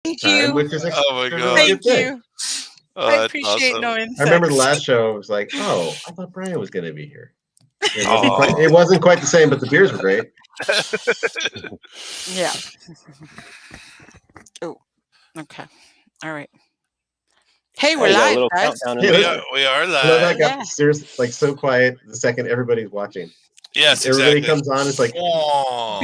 Thank time, you. which is a Oh my really God. good Thank thing. you. Oh, I that's appreciate awesome. no insects. I remember the last show. I was like, oh, I thought Brian was going to be here. Aw. It wasn't quite the same, but the beers were great. Yeah. Oh, okay. All right. Hey, we're you got a live, little guys. countdown in Yeah, the that's- middle. We are I love live. that got Yeah. serious, like so quiet the second everybody's watching. Yes, Everybody exactly. comes on. It's like, Aw.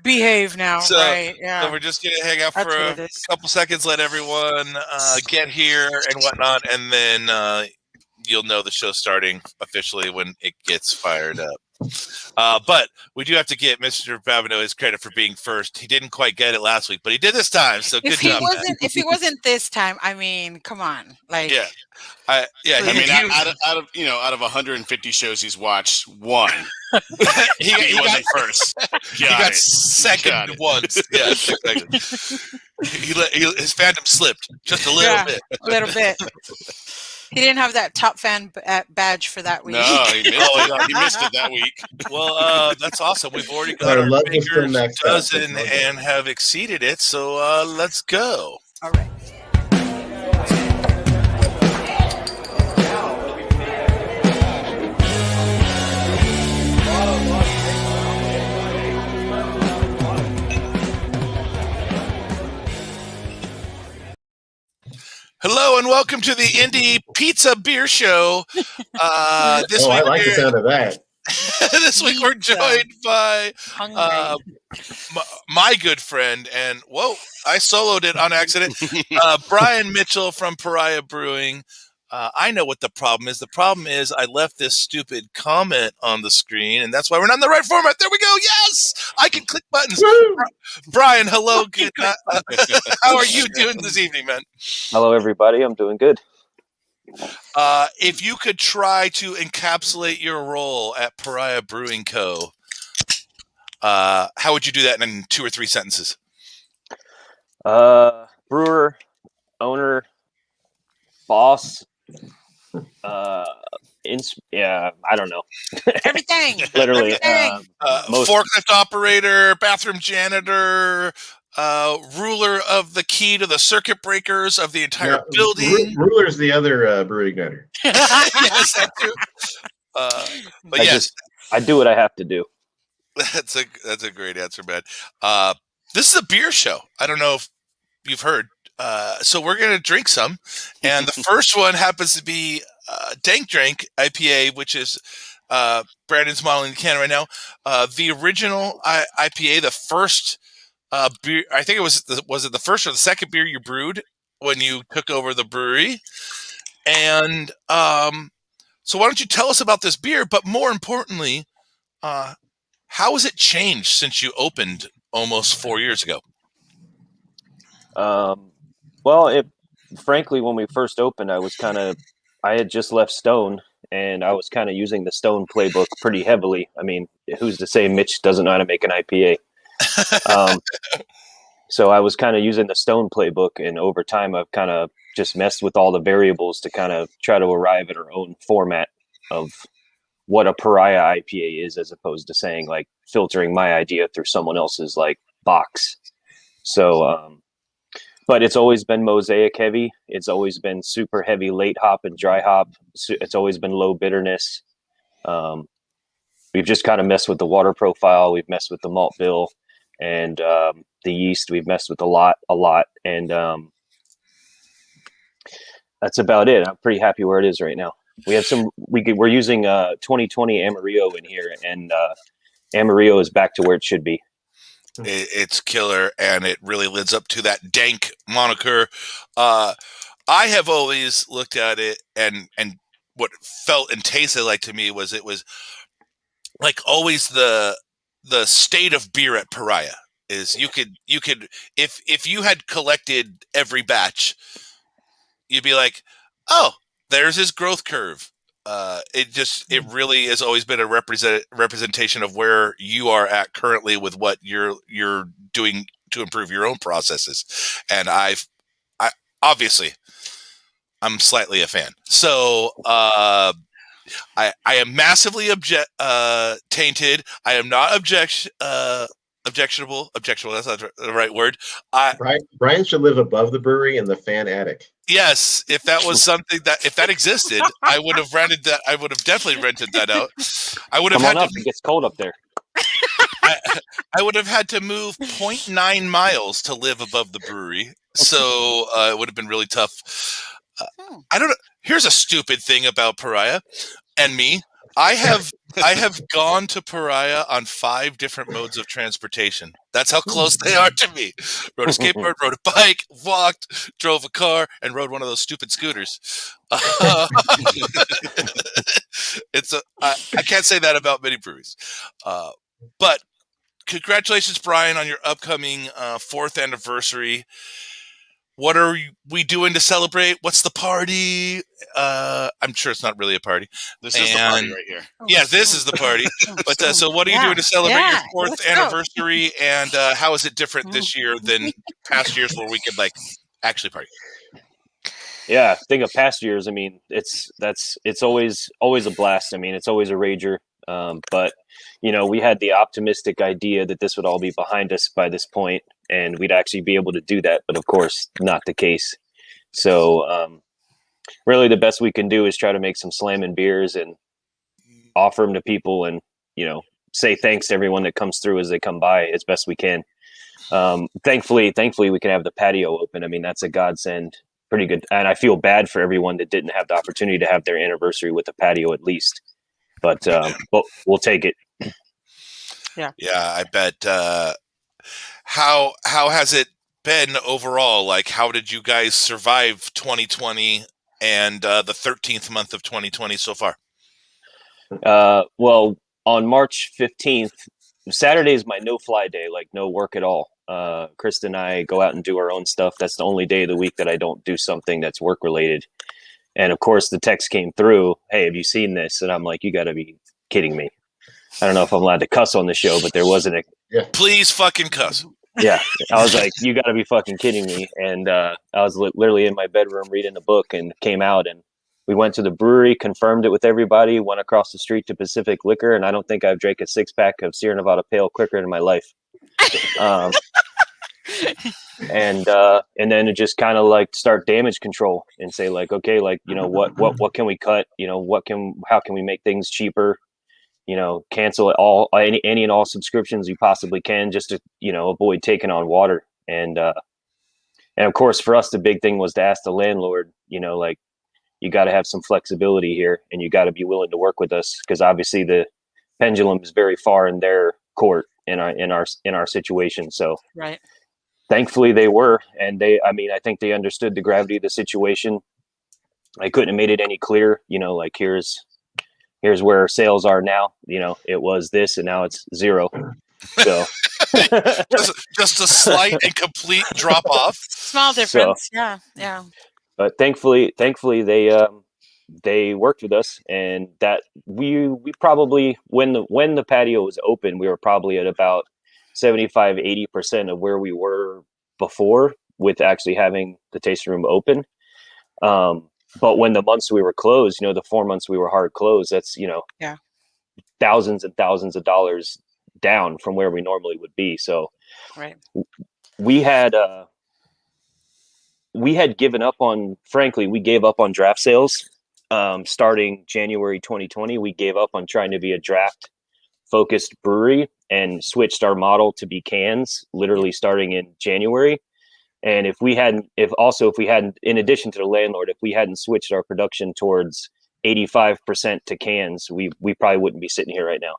Behave now, So- right? So Yeah. we're just gonna hang out That's for what a it is. couple seconds, let everyone get here and whatnot, and then you'll know the show's starting officially when it gets fired up. But we do have to get Mr. Babineau his credit for being first. He didn't quite get it last week, but he did this time. So good job. If he wasn't this time, I mean, come on, like Yeah. I mean, out of 150 shows he's watched, one. he He wasn't got first. he got it. second Got it. once. Yeah, exactly. His fandom slipped just a little yeah, bit. a little bit. He didn't have that top fan badge for that week. No, he missed it that week. Well, that's awesome. We've already got Our our love is still fingers maxed out. dozen and have exceeded it. So let's go. All right. Hello and welcome to the Indie Pizza Beer Show. This I week like the sound of that. this week we're joined by Hungry. my good friend, and whoa, I soloed it on accident. Brian Mitchell from Pariah Brewing. I know what the problem is. The problem is I left this stupid comment on the screen, and that's why we're not in the right format. There we go. Yes, I can click buttons. Brian, hello. Good. How are you doing this evening, man? Hello, everybody. I'm doing good. If you could try to encapsulate your role at Pariah Brewing Co., how would you do that in 2 or 3 sentences? Brewer, owner, boss. I don't know. Everything. Literally, Everything. Forklift operator, bathroom janitor, ruler of the key to the circuit breakers of the entire building. Ruler's the other brewing igniter. Yes, that too. But yes, I do what I have to do. that's a great answer, man. This is a beer show. I don't know if you've heard. So we're gonna drink some, and the first one happens to be Dank Drank IPA, which is Brandon's modeling the can right now. The original IPA, the first beer. I think it was it the first or the second beer you brewed when you took over the brewery? And so why don't you tell us about this beer? But more importantly, how has it changed since you opened almost 4 years ago? Well, frankly, when we first opened, I had just left Stone, and I was kind of using the Stone playbook pretty heavily. I mean, who's to say Mitch doesn't know how to make an IPA? So I was kind of using the Stone playbook, and over time, I've kind of just messed with all the variables to kind of try to arrive at our own format of what a Pariah IPA is, as opposed to saying like filtering my idea through someone else's like box. So, but it's always been mosaic heavy. It's always been super heavy late hop and dry hop. It's always been low bitterness. We've just kind of messed with the water profile. We've messed with the malt bill, and the yeast. We've messed with a lot, and that's about it. I'm pretty happy where it is right now. We have we're using 2020 Amarillo in here, and Amarillo is back to where it should be. It's killer, and it really lives up to that dank moniker. I have always looked at it, and what it felt and tasted like to me was it was like always the state of beer at Pariah is you could if you had collected every batch, you'd be like, oh, there's his growth curve. It really has always been a representation of where you are at currently with what you're doing to improve your own processes. And I obviously I'm slightly a fan. So I am massively tainted. I am not objectionable. That's not the right word. I Brian should live above the brewery in the fan attic. Yes, if that was something if that existed, I would have rented that. I would have definitely rented that out. I would have Come on had up. It gets cold up there. I would have had to move 0.9 miles to live above the brewery, so it would have been really tough. I don't know. Here's a stupid thing about Pariah and me. I have gone to Pariah on 5 different modes of transportation. That's how close they are to me. Rode a skateboard, rode a bike, walked, drove a car, and rode one of those stupid scooters. I can't say that about many breweries. But congratulations, Brian, on your upcoming 4th anniversary. What are we doing to celebrate? What's the party? I'm sure it's not really a party. This is the party right here. Yeah, this is the party. But so what are you doing to celebrate your 4th anniversary? And how is it different this year than past years where we could actually party? Yeah, think of past years. I mean, it's always a blast. I mean, it's always a rager. But we had the optimistic idea that this would all be behind us by this point, and we'd actually be able to do that. But of course, not the case. So really, the best we can do is try to make some slamming beers and offer them to people, and say thanks to everyone that comes through as they come by as best we can. Thankfully, we can have the patio open. I mean, that's a godsend. Pretty good, and I feel bad for everyone that didn't have the opportunity to have their anniversary with the patio at least. But we'll take it. Yeah, I bet. How has it been overall? Like, how did you guys survive 2020 and the 13th month of 2020 so far? Well, on March 15th, Saturday is my no-fly day, like no work at all. Krista and I go out and do our own stuff. That's the only day of the week that I don't do something that's work-related. And of course, the text came through, "Hey, have you seen this?" And I'm like, "You got to be kidding me." I don't know if I'm allowed to cuss on the show, but there wasn't Please fucking cuss. Yeah, I was like, "You got to be fucking kidding me!" And I was literally in my bedroom reading a book, and came out, and we went to the brewery, confirmed it with everybody, went across the street to Pacific Liquor, and I don't think I've drank a 6-pack of Sierra Nevada Pale quicker in my life. And then it just kind of start damage control and say okay, what can we cut? How can we make things cheaper? Cancel any and all subscriptions you possibly can, just to avoid taking on water. And of course, for us, the big thing was to ask the landlord, you got to have some flexibility here, and you got to be willing to work with us, because obviously the pendulum is very far in their court in our situation. So right. Thankfully they were, and I think they understood the gravity of the situation. I couldn't have made it any clearer. Here's where our sales are now. It was this, and now it's 0. So just a slight and complete drop off. Small difference. So, yeah. But thankfully they worked with us, and that we probably, when the patio was open, we were probably at about 75-80% of where we were before, with actually having the tasting room open. But when the months we were closed, the 4 months we were hard closed, that's thousands and thousands of dollars down from where we normally would be. So right. we had given up on, frankly, we gave up on draft sales. Starting January 2020, we gave up on trying to be a draft focused brewery and switched our model to be cans, literally starting in January. And if we hadn't, in addition to the landlord, if we hadn't switched our production towards 85% to cans, we probably wouldn't be sitting here right now.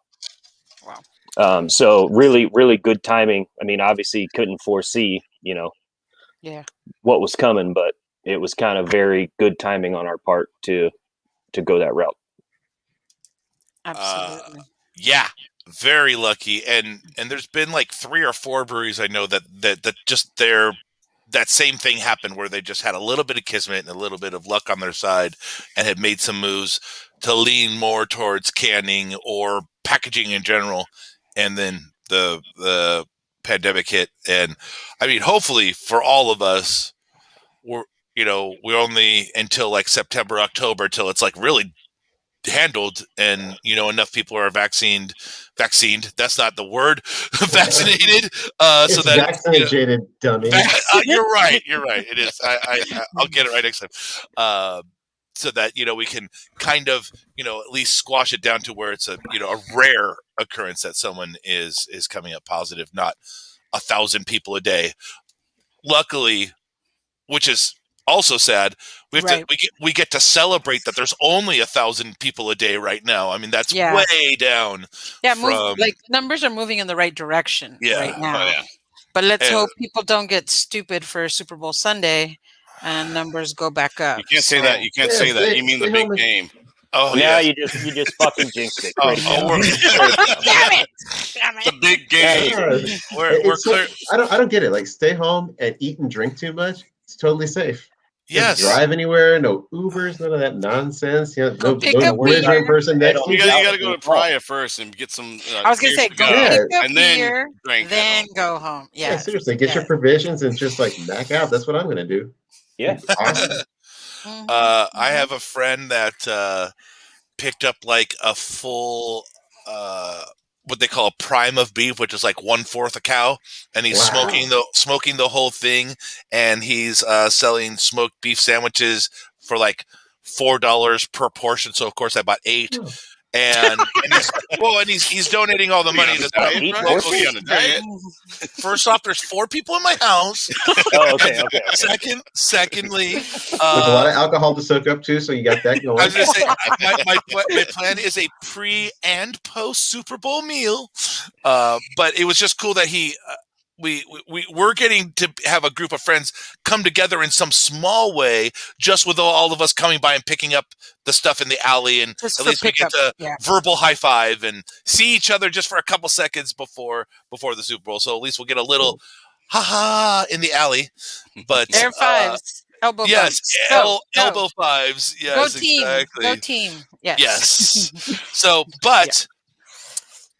Wow. So really, really good timing. I mean, obviously couldn't foresee, what was coming, but it was kind of very good timing on our part to go that route. Absolutely. Yeah, very lucky. And there's been 3 or 4 breweries I know that just that same thing happened, where they just had a little bit of kismet and a little bit of luck on their side, and had made some moves to lean more towards canning or packaging in general. And then the pandemic hit. And I mean, hopefully for all of us, we're only until September, October, till it's really handled, and enough people are vaccinated. That's not the word. Vaccinated. It's so that vaccinated, dummy. You're right. It is. I'll get it right next time. So that we can kind of at least squash it down to where it's a rare occurrence that someone is coming up positive, not 1,000 people a day. Luckily, which is also sad, we get to celebrate that there's only 1,000 people a day right now. I mean, that's way down. Yeah, numbers are moving in the right direction right now. Oh, yeah. But let's hope people don't get stupid for Super Bowl Sunday and numbers go back up. You can't say that. You can't say that. You mean the big game. Oh yeah, yeah, you just fucking jinxed it. Damn it! The big game. We're clear. I don't get it. Like, stay home and eat and drink too much. It's totally safe. Yes. Don't drive anywhere. No Ubers. None of that nonsense. No pick up belligerent person next to You you. got to go to Pariah first and get some. I was gonna say, go pick up and then beer, drink. then go home. Yeah, seriously, get your provisions and just knock out. That's what I'm gonna do. Yeah. Awesome. I have a friend that picked up like a full what they call a prime of beef, which is like 1/4 a cow, and he's smoking the whole thing, and he's selling smoked beef sandwiches for like $4 per portion. So of course I bought 8. And he's donating all the money to that. First off, there's 4 people in my house. Okay. Secondly, there's a lot of alcohol to soak up too, so you got that going. I was going to say my plan is a pre and post Super Bowl meal, but it was just cool that we're getting to have a group of friends come together in some small way, just with all of us coming by and picking up the stuff in the alley, and just at least we get to verbal high five and see each other just for a couple seconds before the Super Bowl. So at least we'll get a little ha in the alley. But air fives, elbow yes, fives. elbow fives. Yes, go team, exactly. Go team. Yes. So, but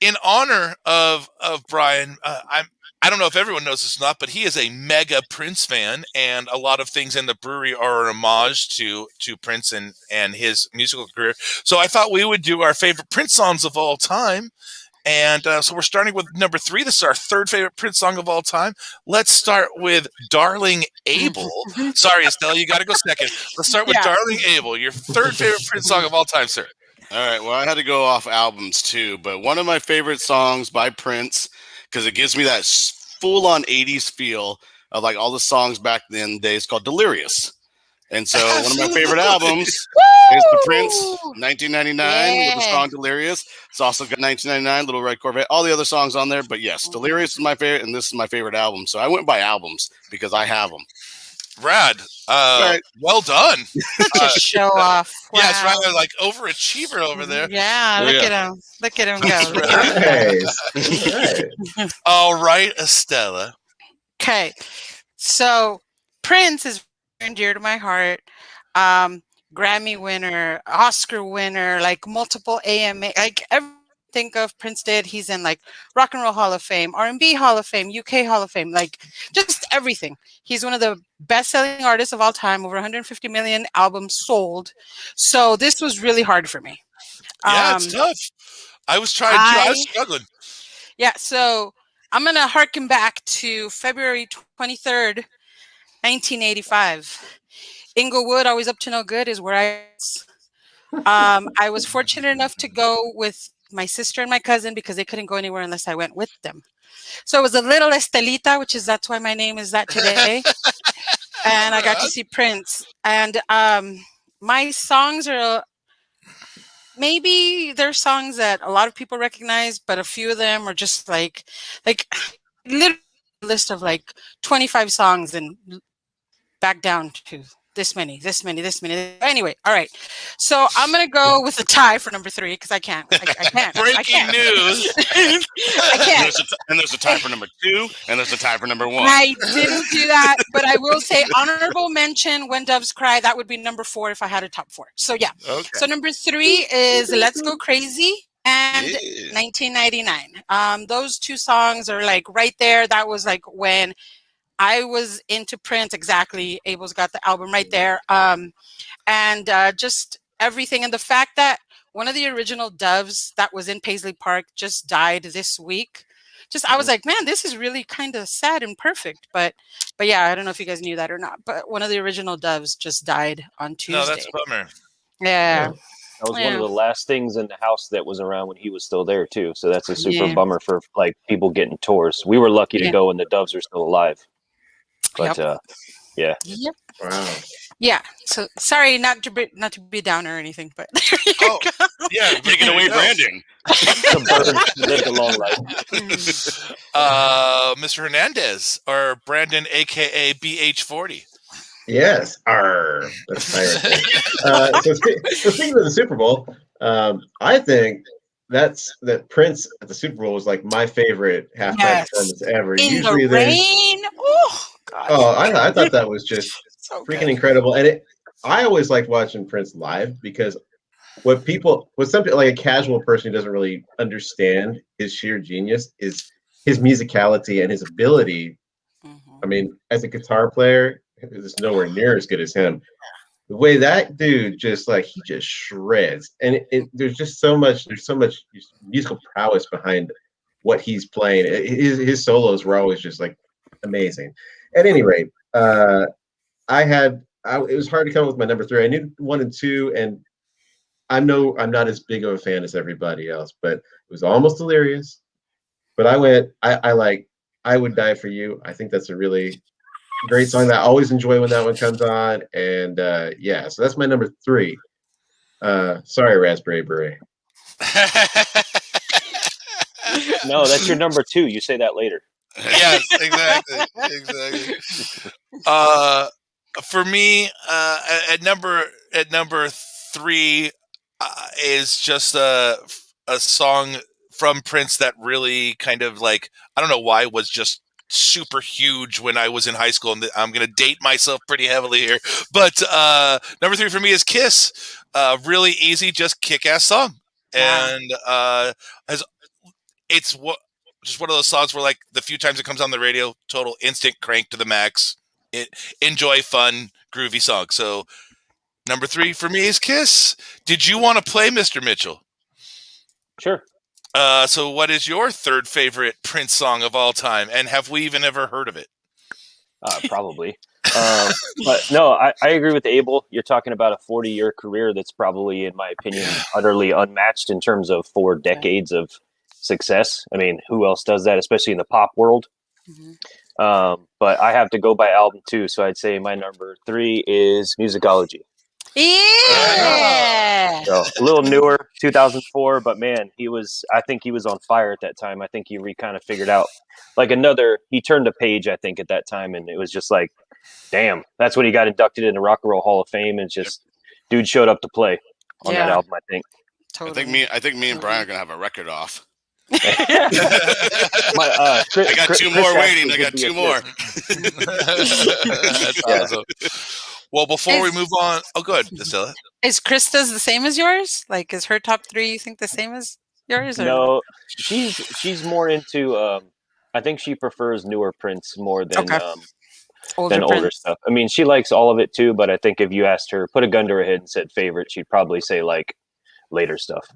in honor of Brian, I don't know if everyone knows this or not, but he is a mega Prince fan, and a lot of things in the brewery are an homage to Prince and his musical career. So I thought we would do our favorite Prince songs of all time. And so we're starting with number 3. This is our 3rd favorite Prince song of all time. Let's start with Darling Abel. Sorry, Estelle, you got to go second. Let's start with Darling Abel, your 3rd favorite Prince song of all time, sir. All right. Well, I had to go off albums too, but one of my favorite songs by Prince, because it gives me that full-on 80s feel of like all the songs back then days, called Delirious. And so one of my favorite albums is the Prince 1999 with the song Delirious. It's also got 1999, Little Red Corvette, all the other songs on there. But yes, Delirious is my favorite, and this is my favorite album. So I went by albums because I have them. Rad. Well done. Show off. Wow. Yeah, it's rather like overachiever over there. Yeah, look at him. Look at him go. Nice. All right, Estella. Okay. So Prince is near and dear to my heart. Grammy winner, Oscar winner, like multiple AMA, like everything think of Prince did. He's in like Rock and Roll Hall of Fame, R&B Hall of Fame, UK Hall of Fame, like just everything. He's one of the best-selling artists of all time, over 150 million albums sold. So this was really hard for me. Yeah, it's tough. I was trying to. I was struggling. Yeah, so I'm going to harken back to February 23rd, 1985. Inglewood, always up to no good, is where I was. I was fortunate enough to go with my sister and my cousin because they couldn't go anywhere unless I went with them. So it was a little Estelita, that's why my name is that today. And I got to see Prince. And my songs are, maybe they're songs that a lot of people recognize, but a few of them are just like literally a list of like 25 songs and back down to this many. Anyway, all right. So I'm going to go with a tie for number 3 because I can't. I can't. Breaking news. I can't. And there's a tie for number 2, and there's a tie for number 1. I didn't do that, but I will say honorable mention, When Doves Cry. That would be number 4 if I had a top 4. So yeah. Okay. So number 3 is Let's Go Crazy and 1999. Those 2 songs are like right there. That was like when I was into Prince. Exactly. Abel's got the album right there. And just everything. And the fact that one of the original Doves that was in Paisley Park just died this week. I was like, man, this is really kind of sad and perfect. But yeah, I don't know if you guys knew that or not. But one of the original Doves just died on Tuesday. No, that's a bummer. Yeah. That was one of the last things in the house that was around when he was still there too. So that's a super bummer for like people getting tours. We were lucky to go and the Doves are still alive. But yeah. Yep. Wow. Yeah. So sorry, not to be down or anything, but there you go. Yeah, Taking away branding. The bird lived a long life. Mr. Hernandez or Brandon, aka BH40. Yes, that's pirate. So speaking of the Super Bowl, I think that Prince at the Super Bowl was like my favorite halftime performance ever. In Usually the rain. Oh God. Oh, I thought that was just so freaking incredible, and I always liked watching Prince live because what something like a casual person who doesn't really understand his sheer genius is his musicality and his ability. I mean, as a guitar player, it's nowhere near as good as him. The way that dude he just shreds, and there's so much musical prowess behind what he's playing. His solos were always just like amazing. At any rate, it was hard to come up with my number 3. I knew 1 and 2, and I know I'm not as big of a fan as everybody else, but it was Almost Delirious. But I Would Die for You. I think that's a really great song that I always enjoy when that one comes on. And so that's my number 3. Sorry, Raspberry Beret. No, that's your number 2. You say that later. Yes, exactly. For me, at number 3 is just a song from Prince that really kind of like, I don't know why, was just super huge when I was in high school, and I'm going to date myself pretty heavily here. But number 3 for me is Kiss. Really easy, just kick-ass song, and it's just one of those songs where like the few times it comes on the radio, total instant crank to the max. Enjoy, fun, groovy song. So number 3 for me is Kiss. Did you want to play, Mr. Mitchell? Sure. So what is your 3rd favorite Prince song of all time? And have we even ever heard of it? Probably. But no, I agree with Abel. You're talking about a 40-year career that's probably, in my opinion, utterly unmatched in terms of 4 decades of success. I mean, who else does that, especially in the pop world? But I have to go by album too. So I'd say my number 3 is Musicology. Yeah. So a little newer, 2004, but man, I think he was on fire at that time. I think he kind of figured out he turned a page, I think, at that time. And it was just like, damn, that's when he got inducted into Rock and Roll Hall of Fame. And just dude showed up to play on that album, I think. Totally. I think me and Brian are going to have a record off. I got 2 more waiting. I got 2 more. That's awesome. Well, before we move on, go ahead, Estella. Is Krista's the same as yours? Like, is her top 3 you think the same as yours? Or? No, she's more into. I think she prefers newer Prince more than older stuff. I mean, she likes all of it too, but I think if you asked her, put a gun to her head and said favorite, she'd probably say like later stuff.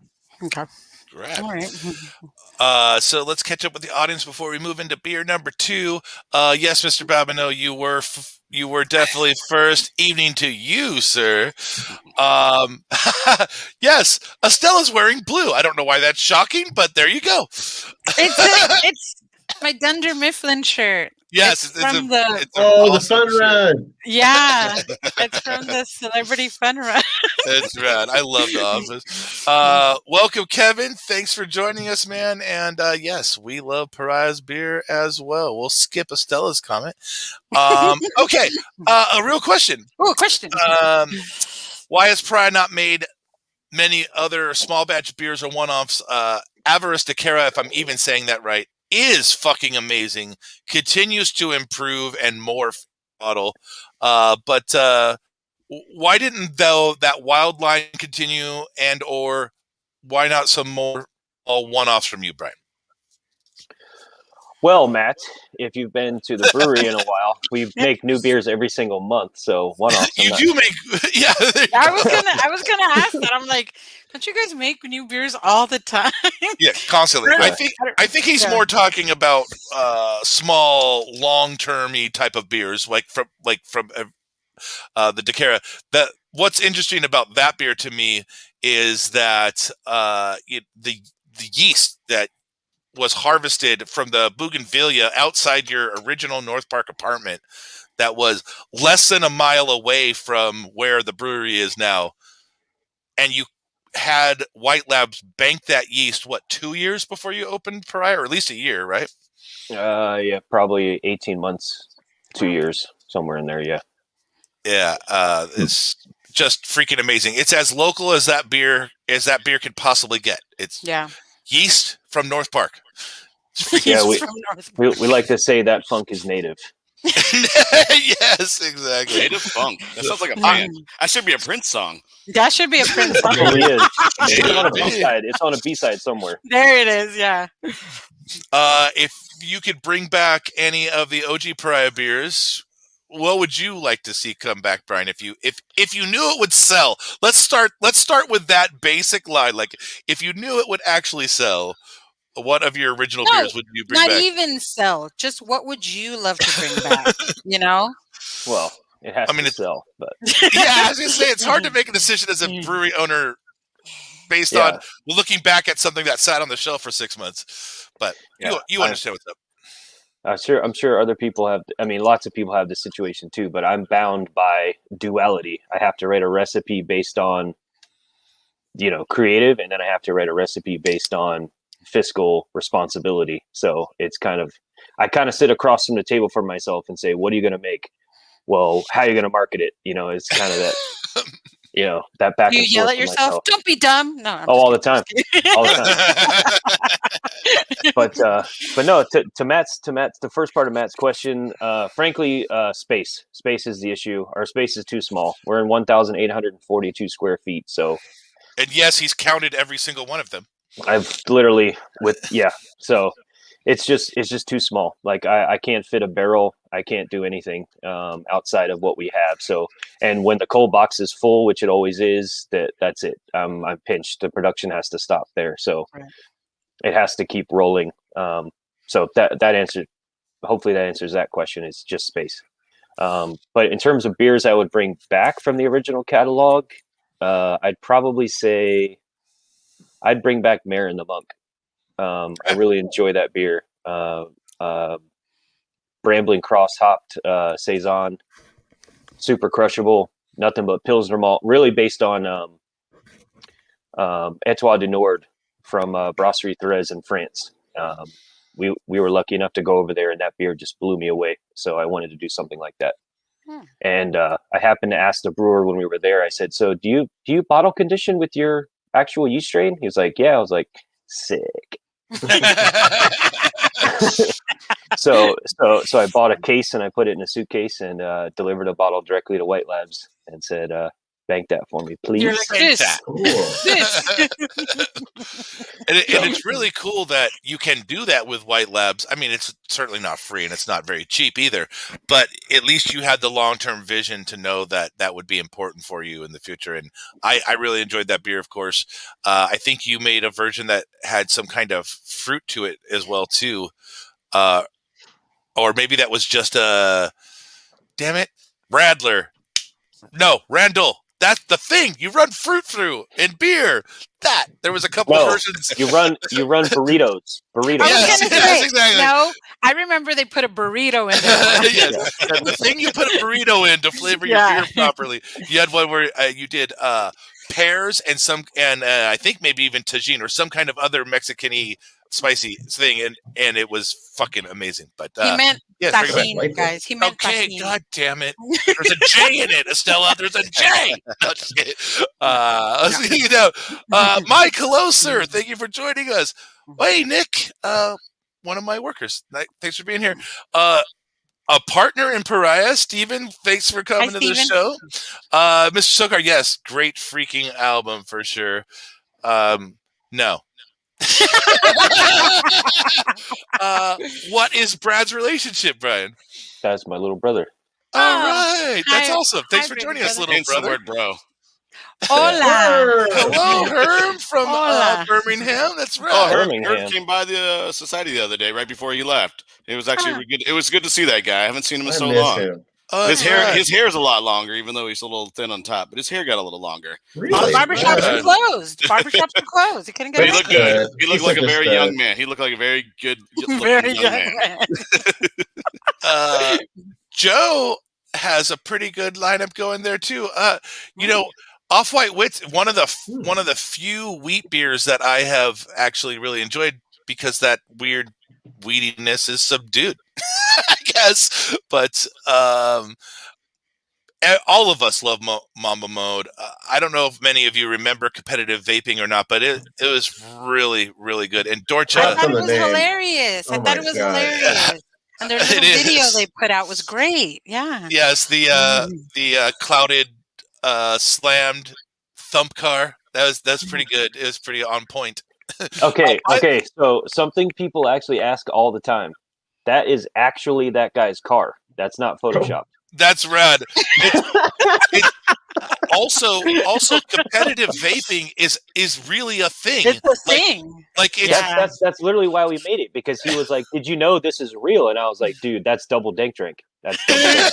Okay. Right. All right. So let's catch up with the audience before we move into beer number 2. Yes, Mr. Babineau, you were definitely first. Evening to you, sir. Yes, Estella's wearing blue. I don't know why that's shocking, but there you go. It's my Dunder Mifflin shirt. Yes, it's from the fun run. Yeah, it's from the Celebrity Fun Run. That's rad. I love The Office. Welcome, Kevin. Thanks for joining us, man. And yes, we love Pariah's beer as well. We'll skip Estella's comment. Okay, a real question. Oh, question. Why has Pariah not made many other small batch beers or one-offs? Avarice de Cara, if I'm even saying that right, is fucking amazing, continues to improve and morph bottle. But why didn't that wild line continue, and or why not some more one-offs from you, Brian? Well, Matt, if you've been to the brewery in a while, we make new beers every single month. So one-offs. You do make, yeah. I was gonna ask that. I'm like, Don't you guys make new beers all the time? Yeah, constantly. Yeah. I think he's more talking about small, long-termy type of beers, like from the Decara. That what's interesting about that beer to me is that the yeast that was harvested from the bougainvillea outside your original North Park apartment, that was less than a mile away from where the brewery is now, and you had White Labs bank that yeast 2 years before you opened Pariah, or at least a year, right? Yeah, probably 18 months, 2 years, somewhere in there. Yeah. Yeah, it's just freaking amazing. It's as local as that beer could possibly get. It's yeast from North Park. Yeah, we like to say that funk is native. Yes, exactly. Native funk. That sounds like a band. That should be a Prince song. That should be a Prince song. It really is. It's on a B-side. It's on a B-side somewhere. There it is. Yeah. If you could bring back any of the OG Pariah beers, what would you like to see come back, Brian? If you knew it would sell, let's start with that basic line. Like, if you knew it would actually sell, what of your original beers would you bring back? Not even sell. Just what would you love to bring back? You know? Well, it has to sell, but yeah, I was gonna say it's hard to make a decision as a brewery owner based on looking back at something that sat on the shelf for 6 months. But you understand what's up. I'm sure other people have. I mean, lots of people have this situation too. But I'm bound by duality. I have to write a recipe based on, creative, and then I have to write a recipe based on fiscal responsibility. So it's I kind of sit across from the table from myself and say, what are you going to make? Well, how are you going to market it? It's kind of that, that back and forth. You yell at yourself, myself. Don't be dumb. No. All the time. All the time. But no, to Matt's, the first part of Matt's question, frankly, space is the issue. Our space is too small. We're in 1,842 square feet. So, and yes, he's counted every single one of them. I've literally so it's just too small. Like I can't fit a barrel. I can't do anything outside of what we have. So, and when the cold box is full, which it always is, that's it. I'm pinched. The production has to stop there. So it has to keep rolling. So that answer, hopefully that answers that question. It's just space. But in terms of beers I would bring back from the original catalog, I'd probably say I'd bring back Mare and the Monk. I really enjoy that beer. Brambling cross hopped saison, super crushable, nothing but Pilsner malt, really based on Etoile du Nord from Brasserie Thérèse in France. We were lucky enough to go over there, and that beer just blew me away. So I wanted to do something like that. And I happened to ask the brewer when we were there. I said, "So do you bottle condition with your actual yeast strain?" He was like, "Yeah." I was like, "Sick." So I bought a case and I put it in a suitcase and delivered a bottle directly to White Labs and said, "Bank that for me, please." You're like, this. And it's really cool that you can do that with White Labs. I mean, it's certainly not free and it's not very cheap either, but at least you had the long-term vision to know that would be important for you in the future. And I really enjoyed that beer, of course. I think you made a version that had some kind of fruit to it as well, too. Or maybe that was just damn it, Radler. No, Randall. That's the thing. You run fruit through in beer. There was a couple of versions. You run burritos. Yes, exactly. No, I remember they put a burrito in there. Yes. The thing you put a burrito in to flavor your beer properly. You had one where you did pears and I think maybe even tagine or some kind of other Mexican-y spicy thing, and it was fucking amazing. But he meant tajin, guys. He meant tajin. God damn it! There's a J in it, Estella. There's a J. No, just kidding. Mike, hello, sir. Thank you for joining us. Hey, Nick, one of my workers. Thanks for being here. A partner in Pariah, Steven. Thanks for coming to the show. Mr. Socar, yes, great freaking album for sure. No. What is Brad's relationship, Brian? That's my little brother. All right, that's awesome. Thanks for joining us, little brother. Word, bro. Hola. Hello, Herb from Hola. Birmingham. That's right. Oh, Birmingham. Herb came by the society the other day, right before he left. It was actually Huh. good. It was good to see that guy. I haven't seen him in I so miss long. him. Oh, His that's right. his hair is a lot longer, even though he's a little thin on top. But his hair got a little longer. Really? Barbershops are Good. closed. Barbershops are closed. You couldn't But get he looked it. good. Good. He looked He's like a such a very stud. young man. He looked like a very good looking Very young good. man. Joe has a pretty good lineup going there too. You know, Off-White Wits, one of the few wheat beers that I have actually really enjoyed because that weird weediness is subdued, I guess. But all of us love Mamba Mode. I don't know if many of you remember competitive vaping or not, but it was really, really good. And I Dorcha, thought From it the was name. hilarious. I Oh thought my it was God. hilarious. And their little It video is. they put out was great. Yeah. yes, the clouded slammed thump car. That's pretty good. It was pretty on point. Okay, I- okay. So something people actually ask all the time. That is actually that guy's car. That's not photoshopped. That's rad. It's also competitive vaping is really a thing. It's a thing. Like it's Yeah. That's literally why we made it, because he was like, "Did you know this is real?" And I was like, "Dude, that's double Dank Drink. That's double Dank.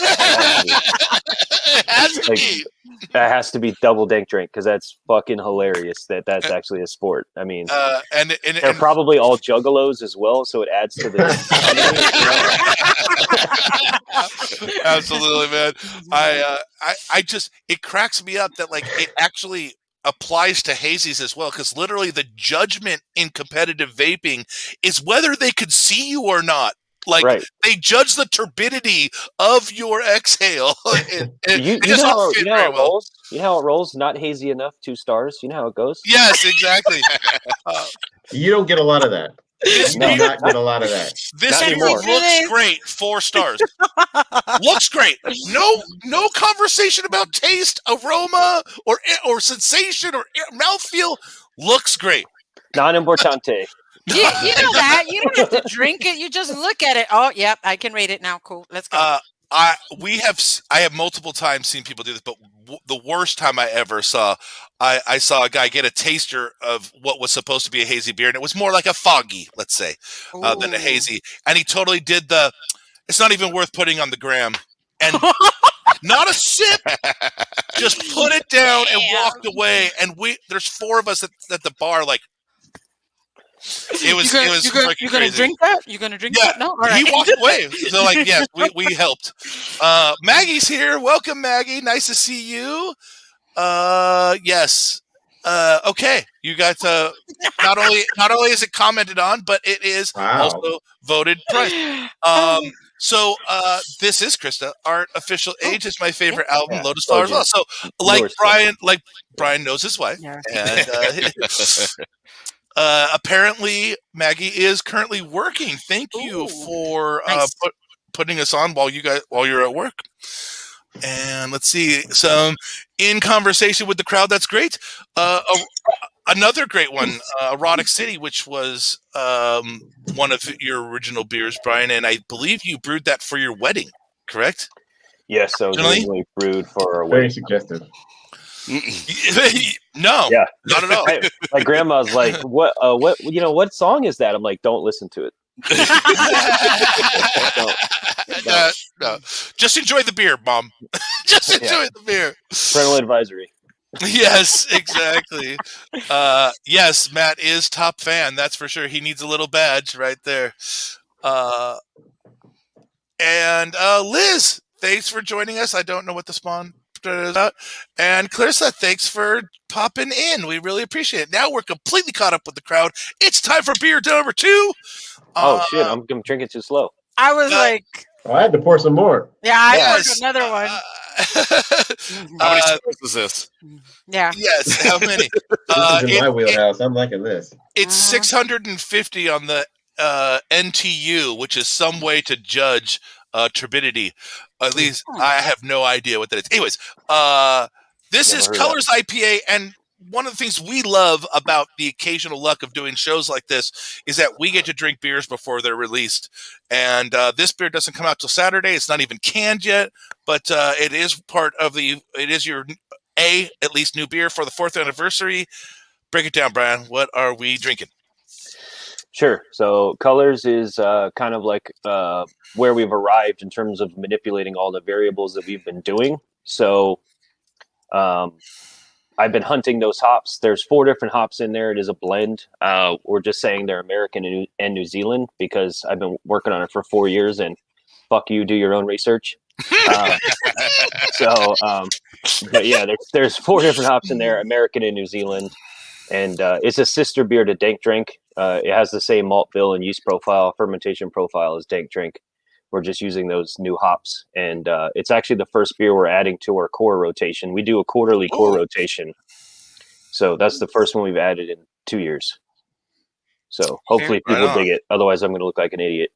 it has to Like, be. That has to be double Dank Drink, because that's fucking hilarious. That's actually a sport. I mean, And they're probably all juggalos as well, so it adds to the. absolutely, man. I just it cracks me up that like it actually applies to hazies as well, because literally the judgment in competitive vaping is whether they could see you or not. Like Right. they judge the turbidity of your exhale. It You does know not how fit you know very how it well. rolls. You know how it rolls. Not hazy enough. 2 stars. You know how it goes. Yes, exactly. You don't get a lot of that. This You do beer, not get a lot of that. this Not beer anymore. looks great. 4 stars. Looks great. No conversation about taste, aroma, or sensation or mouthfeel. Looks great. Non importante. You know that. You don't have to drink it. You just look at it. Oh, yep. I can rate it now. Cool. Let's go. I have multiple times seen people do this, but the worst time I ever saw, I saw a guy get a taster of what was supposed to be a hazy beer, and it was more like a foggy, let's say, than a Ooh. hazy. And he totally did it's not even worth putting on the gram. And not a sip, just put it down and walked away. And there's 4 of us at the bar, like, it was You're gonna drink that? You're gonna drink that? No, all right. he walked away. So like, yes, we helped. Maggie's here. Welcome, Maggie. Nice to see you. Yes. Okay. You got not only is it commented on, but it is also voted price. So this is Krista. Our official age is my favorite album, Yeah. Lotus Flowers. yeah. So Yours. Brian knows his wife. Yeah. And apparently Maggie is currently working. Thank you Ooh, for nice. putting us on while you're at work. And let's see, some in conversation with the crowd. That's great. Another great one, Erotic City, which was one of your original beers, Brian, and I believe you brewed that for your wedding, correct? Yes, so it was Really? originally brewed for a Very wedding. suggestive. No, Yeah. not at all. My grandma's like, what song is that? I'm like, don't listen to it. No. Just enjoy the beer, Mom. Just enjoy the beer. Parental advisory. Yes, exactly. Yes, Matt is top fan. That's for sure. He needs a little badge right there. And Liz, thanks for joining us. I don't know what the spawn is about. And Clarissa, thanks for popping in. We really appreciate it. Now we're completely caught up with the crowd. It's time for beer number 2. Oh shit, I'm drinking too slow. I was like, Oh, I had to pour some more. I Yes. ordered another one. How many scores is this? Yeah. Yes, how many? This is in my wheelhouse. I'm liking this. It's 650 on the NTU, which is some way to judge turbidity. At least I have no idea what that is. Anyways, this is Never heard of Colors IPA, and one of the things we love about the occasional luck of doing shows like this is that we get to drink beers before they're released. And this beer doesn't come out till Saturday. It's not even canned yet, but it is part of it is your at least new beer for the 4th anniversary. Break it down, Brian. What are we drinking? Sure. So Colors is kind of like where we've arrived in terms of manipulating all the variables that we've been doing. So I've been hunting those hops. There's 4 different hops in there. It is a blend. We're just saying they're American and New Zealand because I've been working on it for 4 years, and fuck you, do your own research. But yeah, there's 4 different hops in there, American and New Zealand. And it's a sister beer to Dank Drank. It has the same malt bill and yeast profile, fermentation profile as Dank Drank. We're just using those new hops. And it's actually the first beer we're adding to our core rotation. We do a quarterly core rotation. So that's the first one we've added in 2 years. So hopefully people dig it. Otherwise, I'm going to look like an idiot.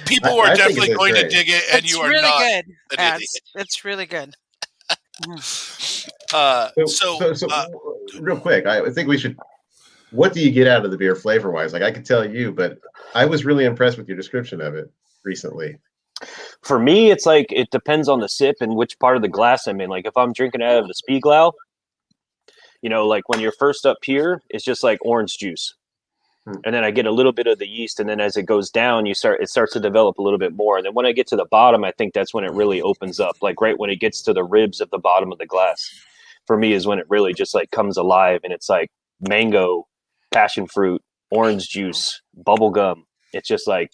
People are definitely going to dig it, and it's you are really not good. an idiot. It's really good. So real quick, I think we should. What do you get out of the beer flavor wise? Like I could tell you, but I was really impressed with your description of it recently. For me, it's like it depends on the sip and which part of the glass I'm in. Like if I'm drinking out of the Spiegelau, like when you're first up here, it's just like orange juice. And then I get a little bit of the yeast, and then as it goes down, it starts to develop a little bit more. And then when I get to the bottom, I think that's when it really opens up. Like right when it gets to the ribs of the bottom of the glass, for me is when it really just like comes alive, and it's like mango, passion fruit, orange juice, bubble gum. It's just like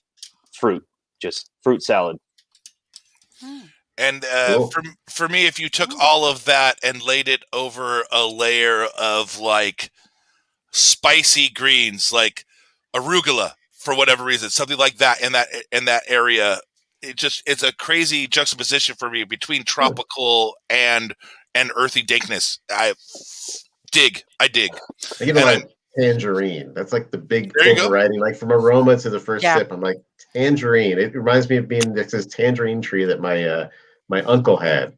just fruit salad. And Cool. for me, if you took all of that and laid it over a layer of like spicy greens, like arugula, for whatever reason, something like that in that area, it's a crazy juxtaposition for me between tropical and earthy dankness. I dig. I get a lot of tangerine. That's like the big overriding, like from aroma to the first sip. I'm like tangerine. It reminds me of being this tangerine tree that my uncle had,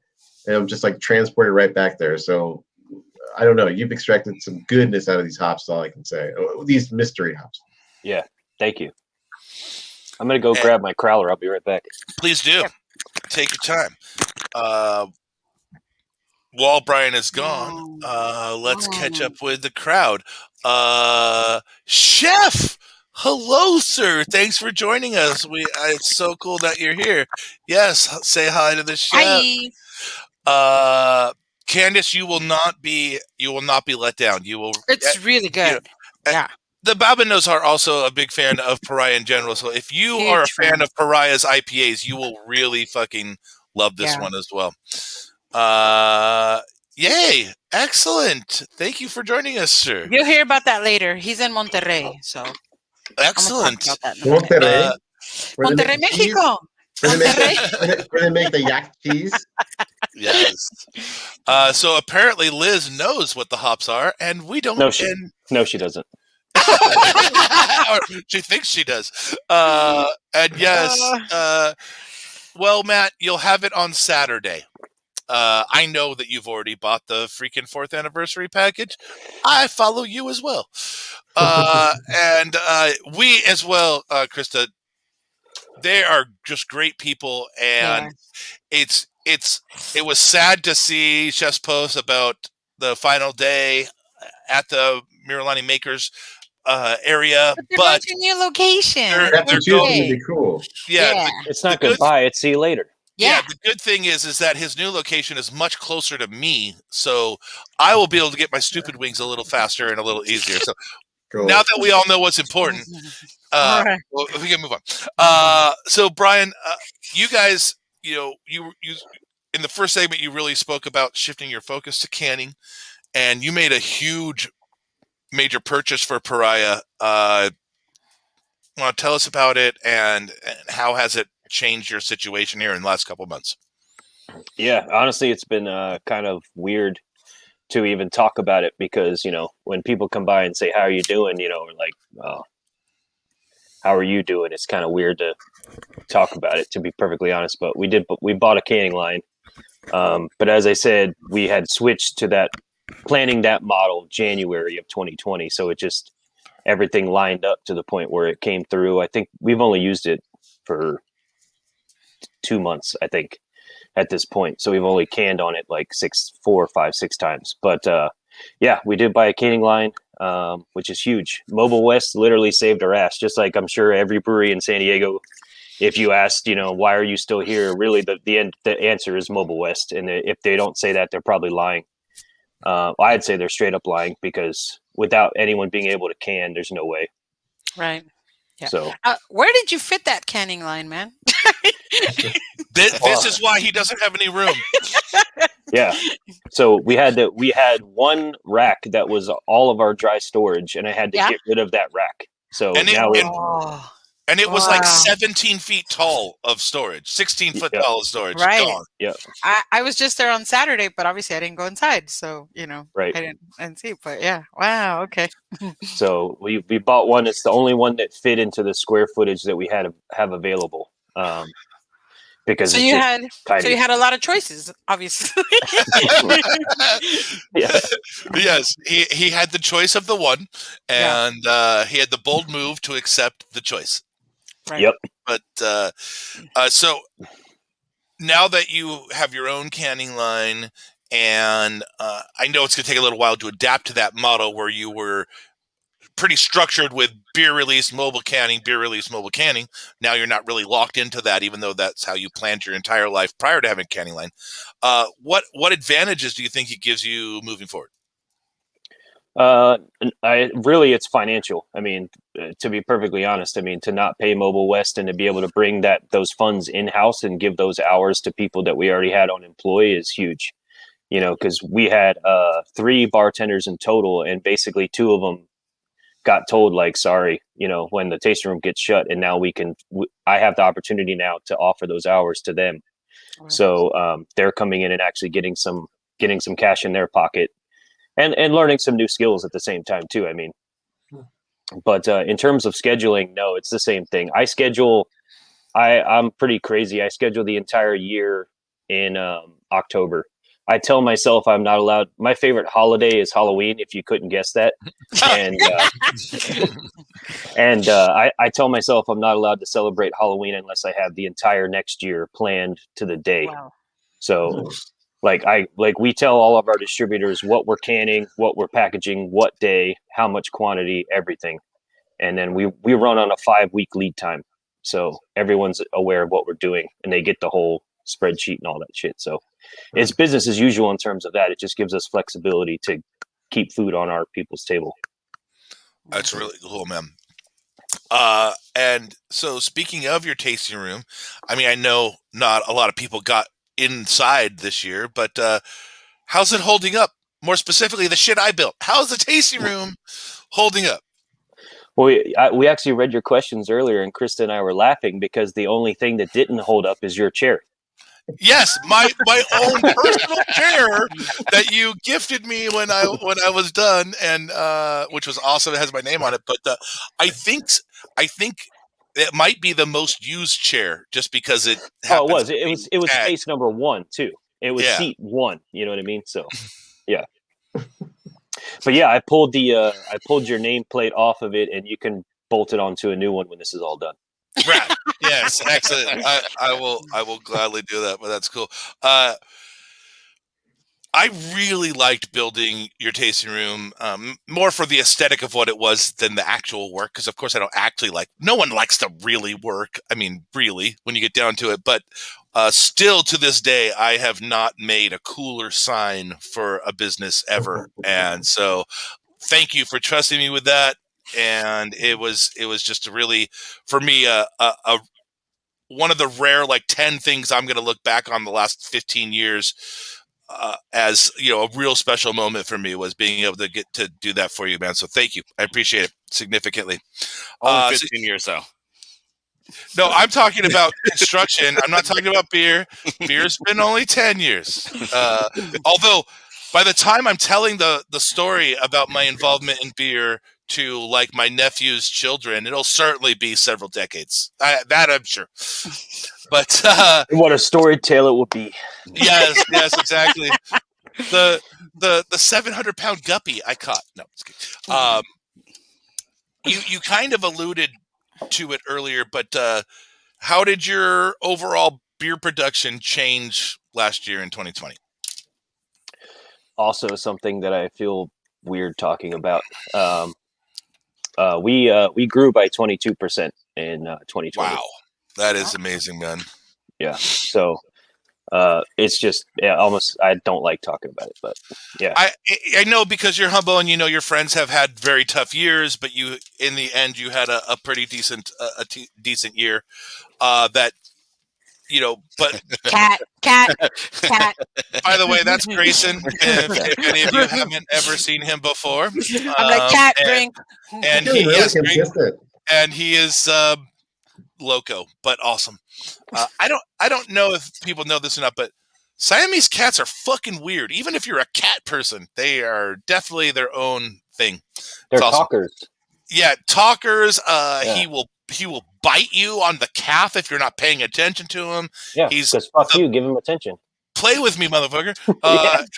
and I'm just like transported right back there. So I don't know. You've extracted some goodness out of these hops. All I can say, these mystery hops. Yeah, thank you. I'm gonna go grab my crowler. I'll be right back. Please do. Take your time. While Brian is gone, let's catch up with the crowd. Chef, hello, sir. Thanks for joining us. It's so cool that you're here. Yes, say hi to the chef. Hi. Candace, you will not be let down. You will. It's really good. The Babinos are also a big fan of Pariah in general. So if you are a fan of Pariah's IPAs, you will really fucking love this one as well. Yay! Excellent. Thank you for joining us, sir. You'll hear about that later. He's in Monterrey, so excellent. Monterrey, Mexico. Where they make the yak cheese. Yes. So apparently Liz knows what the hops are, and we don't. No, she doesn't. Or she thinks she does. And yes. Well, Matt, you'll have it on Saturday. I know that you've already bought the freaking 4th anniversary package. I follow you as well. And we as well, Krista. They are just great people, and it was sad to see Chef's post about the final day at the Miralani Makers area, but they're new location. They're going to be cool. Yeah. It's not goodbye. It's see you later. Yeah, the good thing is that his new location is much closer to me, so I will be able to get my stupid wings a little faster and a little easier. So cool. Now that we all know what's important, well, we can move on. So Brian, you guys, you in the first segment, you really spoke about shifting your focus to canning, and you made a huge, major purchase for Pariah. Want to tell us about it, and how has it changed your situation here in the last couple of months? Yeah, honestly, it's been kind of weird to even talk about it because, when people come by and say, how are you doing? We're like, oh, how are you doing? It's kind of weird to talk about it, to be perfectly honest. But we bought a canning line. But as I said, we had switched to planning that model January of 2020. So it just, everything lined up to the point where it came through. I think we've only used it for 2 months, I think. at this point. So we've only canned on it like 4, 5, 6 times. But yeah, we did buy a canning line, which is huge. Mobile West literally saved our ass, just like I'm sure every brewery in San Diego. If you asked, why are you still here? Really, the answer is Mobile West. And if they don't say that, they're probably lying. I'd say they're straight up lying, because without anyone being able to can, there's no way. Right. Yeah. So where did you fit that canning line, man? This is why he doesn't have any room. yeah. So we had one rack that was all of our dry storage, and I had to get rid of that rack. So And it was like 17 feet tall of storage, 16 foot tall of storage. Right. Gone. Yeah. I was just there on Saturday, but obviously I didn't go inside. So, right. I didn't see. But yeah. Wow. Okay. So we bought one. It's the only one that fit into the square footage that we have available. Because you had a lot of choices, obviously. Yeah. Yes, he had the choice of the one, and he had the bold move to accept the choice. Right. Yep. But so now that you have your own canning line, and I know it's going to take a little while to adapt to that model where you were pretty structured with beer release, mobile canning, beer release, mobile canning. Now you're not really locked into that, even though that's how you planned your entire life prior to having a canning line. What advantages do you think it gives you moving forward? It's financial. I mean, to be perfectly honest, to not pay Mobile West and to be able to bring those funds in-house and give those hours to people that we already had on employee is huge. Because we had 3 bartenders in total, and basically 2 of them got told, like, sorry, when the tasting room gets shut, and now I have the opportunity now to offer those hours to them. Right. So they're coming in and actually getting some cash in their pocket, and learning some new skills at the same time too. But in terms of scheduling, no, it's the same thing. I'm pretty crazy. I schedule the entire year in October. I tell myself I'm not allowed. My favorite holiday is Halloween, if you couldn't guess that. And I tell myself I'm not allowed to celebrate Halloween unless I have the entire next year planned to the day. Wow. So we tell all of our distributors what we're canning, what we're packaging, what day, how much quantity, everything. And then we run on a 5-week lead time. So everyone's aware of what we're doing, and they get the whole spreadsheet and all that shit. So it's business as usual in terms of that. It just gives us flexibility to keep food on our people's table. That's really cool, man. And so speaking of your tasting room, I know not a lot of people got inside this year, but how's it holding up? More specifically, the shit I built. How's the tasting room holding up? Well, we actually read your questions earlier, and Krista and I were laughing because the only thing that didn't hold up is your chair. Yes, my own personal chair that you gifted me when I was done, and which was awesome. It has my name on it, but I think it might be the most used chair just because it. Oh, it was space number 1 too. It was seat 1. You know what I mean? So, yeah. But yeah, I pulled your nameplate off of it, and you can bolt it onto a new one when this is all done. Right. Yes, excellent. I will gladly do that, but that's cool. I really liked building your tasting room, more for the aesthetic of what it was than the actual work. Because of course I don't actually no one likes to really work. Really, when you get down to it, but still to this day, I have not made a cooler sign for a business ever. And so thank you for trusting me with that. And it was just a really, for me, one of the rare 10 things I'm going to look back on the last 15 years as a real special moment for me was being able to get to do that for you, man. So thank you. I appreciate it significantly. Only 15 years though. No, I'm talking about construction. I'm not talking about beer. Beer's been only 10 years. Although by the time I'm telling the story about my involvement in beer to my nephew's children, it'll certainly be several decades. That I'm sure. But what a storytale it will be. Yes, exactly. The 700-pound guppy I caught. No, just kidding. You kind of alluded to it earlier, but how did your overall beer production change last year in 2020? Also, something that I feel weird talking about. We grew by 22% in 2020. Wow, that is amazing, man. Yeah. So it's just almost I don't like talking about it, but yeah. I know because you're humble and you know your friends have had very tough years, but you in the end you had a pretty decent decent year. That but Cat. by the way, that's Grayson. If any of you haven't ever seen him before, I'm like, cat, drink. and Really consistent. and he is loco, but awesome. I don't know if people know this or not, but Siamese cats are fucking weird. Even if you're a cat person, they are definitely their own thing. They're awesome. talkers. Yeah, talkers. Yeah. He will bite you on the calf if you're not paying attention to him. Yeah, because fuck you, give him attention. Play with me, motherfucker.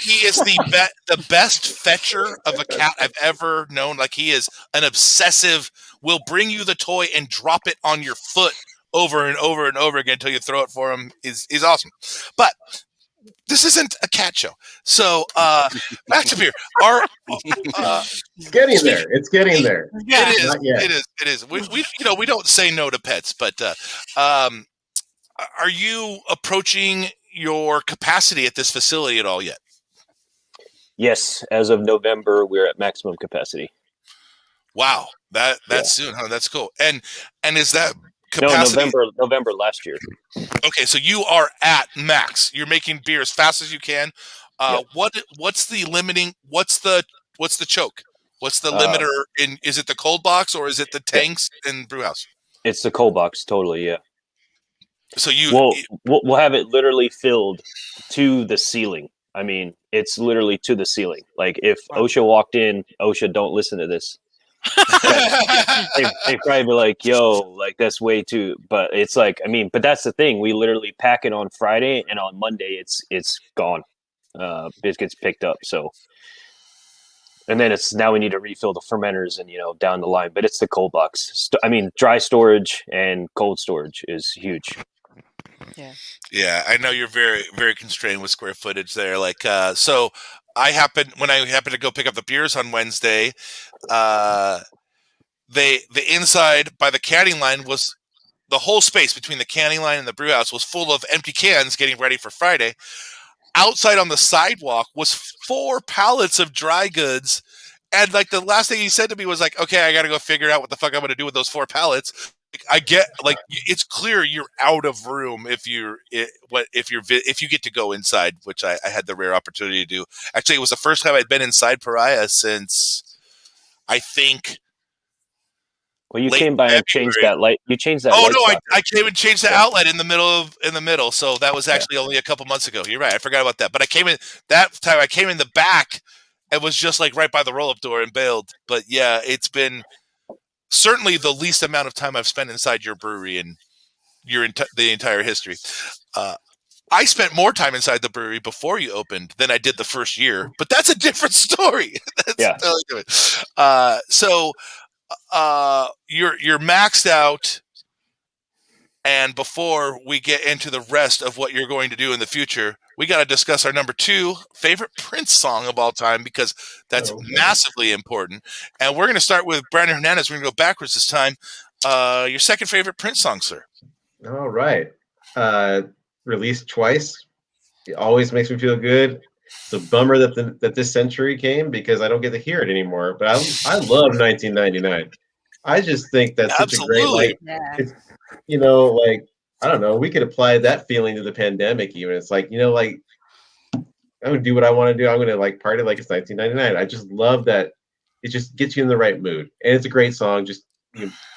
He is the best fetcher of a cat I've ever known. Like, he is an obsessive, will bring you the toy and drop it on your foot over and over and over again until you throw it for him. Is awesome. But this isn't a cat show. So back to beer. It's getting there. It's getting there. Yeah. It is. We don't say no to pets, but are you approaching your capacity at this facility at all yet? Yes, as of November, we're at maximum capacity. Wow, that's soon, huh? That's cool. And is that capacity? No, November last year. Okay, so you are at max. You're making beer as fast as you can. Yep. What's the limiting? What's the choke? What's the limiter? Is it the cold box or is it the tanks in brew house? It's the cold box, totally. Yeah. So we'll have it literally filled to the ceiling. I mean, it's literally to the ceiling. Like, if OSHA walked in, OSHA, don't listen to this. They probably be like, yo, like, that's way too, but it's like, I mean, but that's the thing. We literally pack it on Friday and on Monday it's gone. It gets picked up. So, and then now we need to refill the fermenters and, down the line, but it's the cold box. Dry storage and cold storage is huge. Yeah, I know you're very, very constrained with square footage there. Like, so when I happened to go pick up the beers on Wednesday, the inside by the canning line was the whole space between the canning line and the brew house was full of empty cans getting ready for Friday. Outside on the sidewalk was 4 pallets of dry goods. And like, the last thing he said to me was like, okay, I got to go figure out what the fuck I'm going to do with those 4 pallets. I get, like, it's clear you're out of room if you get to go inside, which I had the rare opportunity to do. Actually, it was the first time I'd been inside Pariah since, I think. Well, you came by and changed that light. You changed that. Oh light no, I came and changed the outlet in the middle. So that was actually only a couple months ago. You're right. I forgot about that. But I came in that time. I came in the back. It was just like right by the roll-up door and bailed. But yeah, it's been certainly the least amount of time I've spent inside your brewery in the entire history. I spent more time inside the brewery before you opened than I did the first year, but that's a different story. That's totally different. So you're maxed out, and before we get into the rest of what you're going to do in the future, we got to discuss our number 2 favorite Prince song of all time, because that's massively important. And we're going to start with Brandon Hernandez. We're going to go backwards this time. Your second favorite Prince song, sir. All right. Released twice. It always makes me feel good. It's a bummer that this century came, because I don't get to hear it anymore. But I love 1999. I just think that's such a great, like, it's, like, I don't know, we could apply that feeling to the pandemic even. It's like, like, I'm gonna do what I want to do. I'm gonna, like, party like it's 1999. I just love that it just gets you in the right mood, and it's a great song, just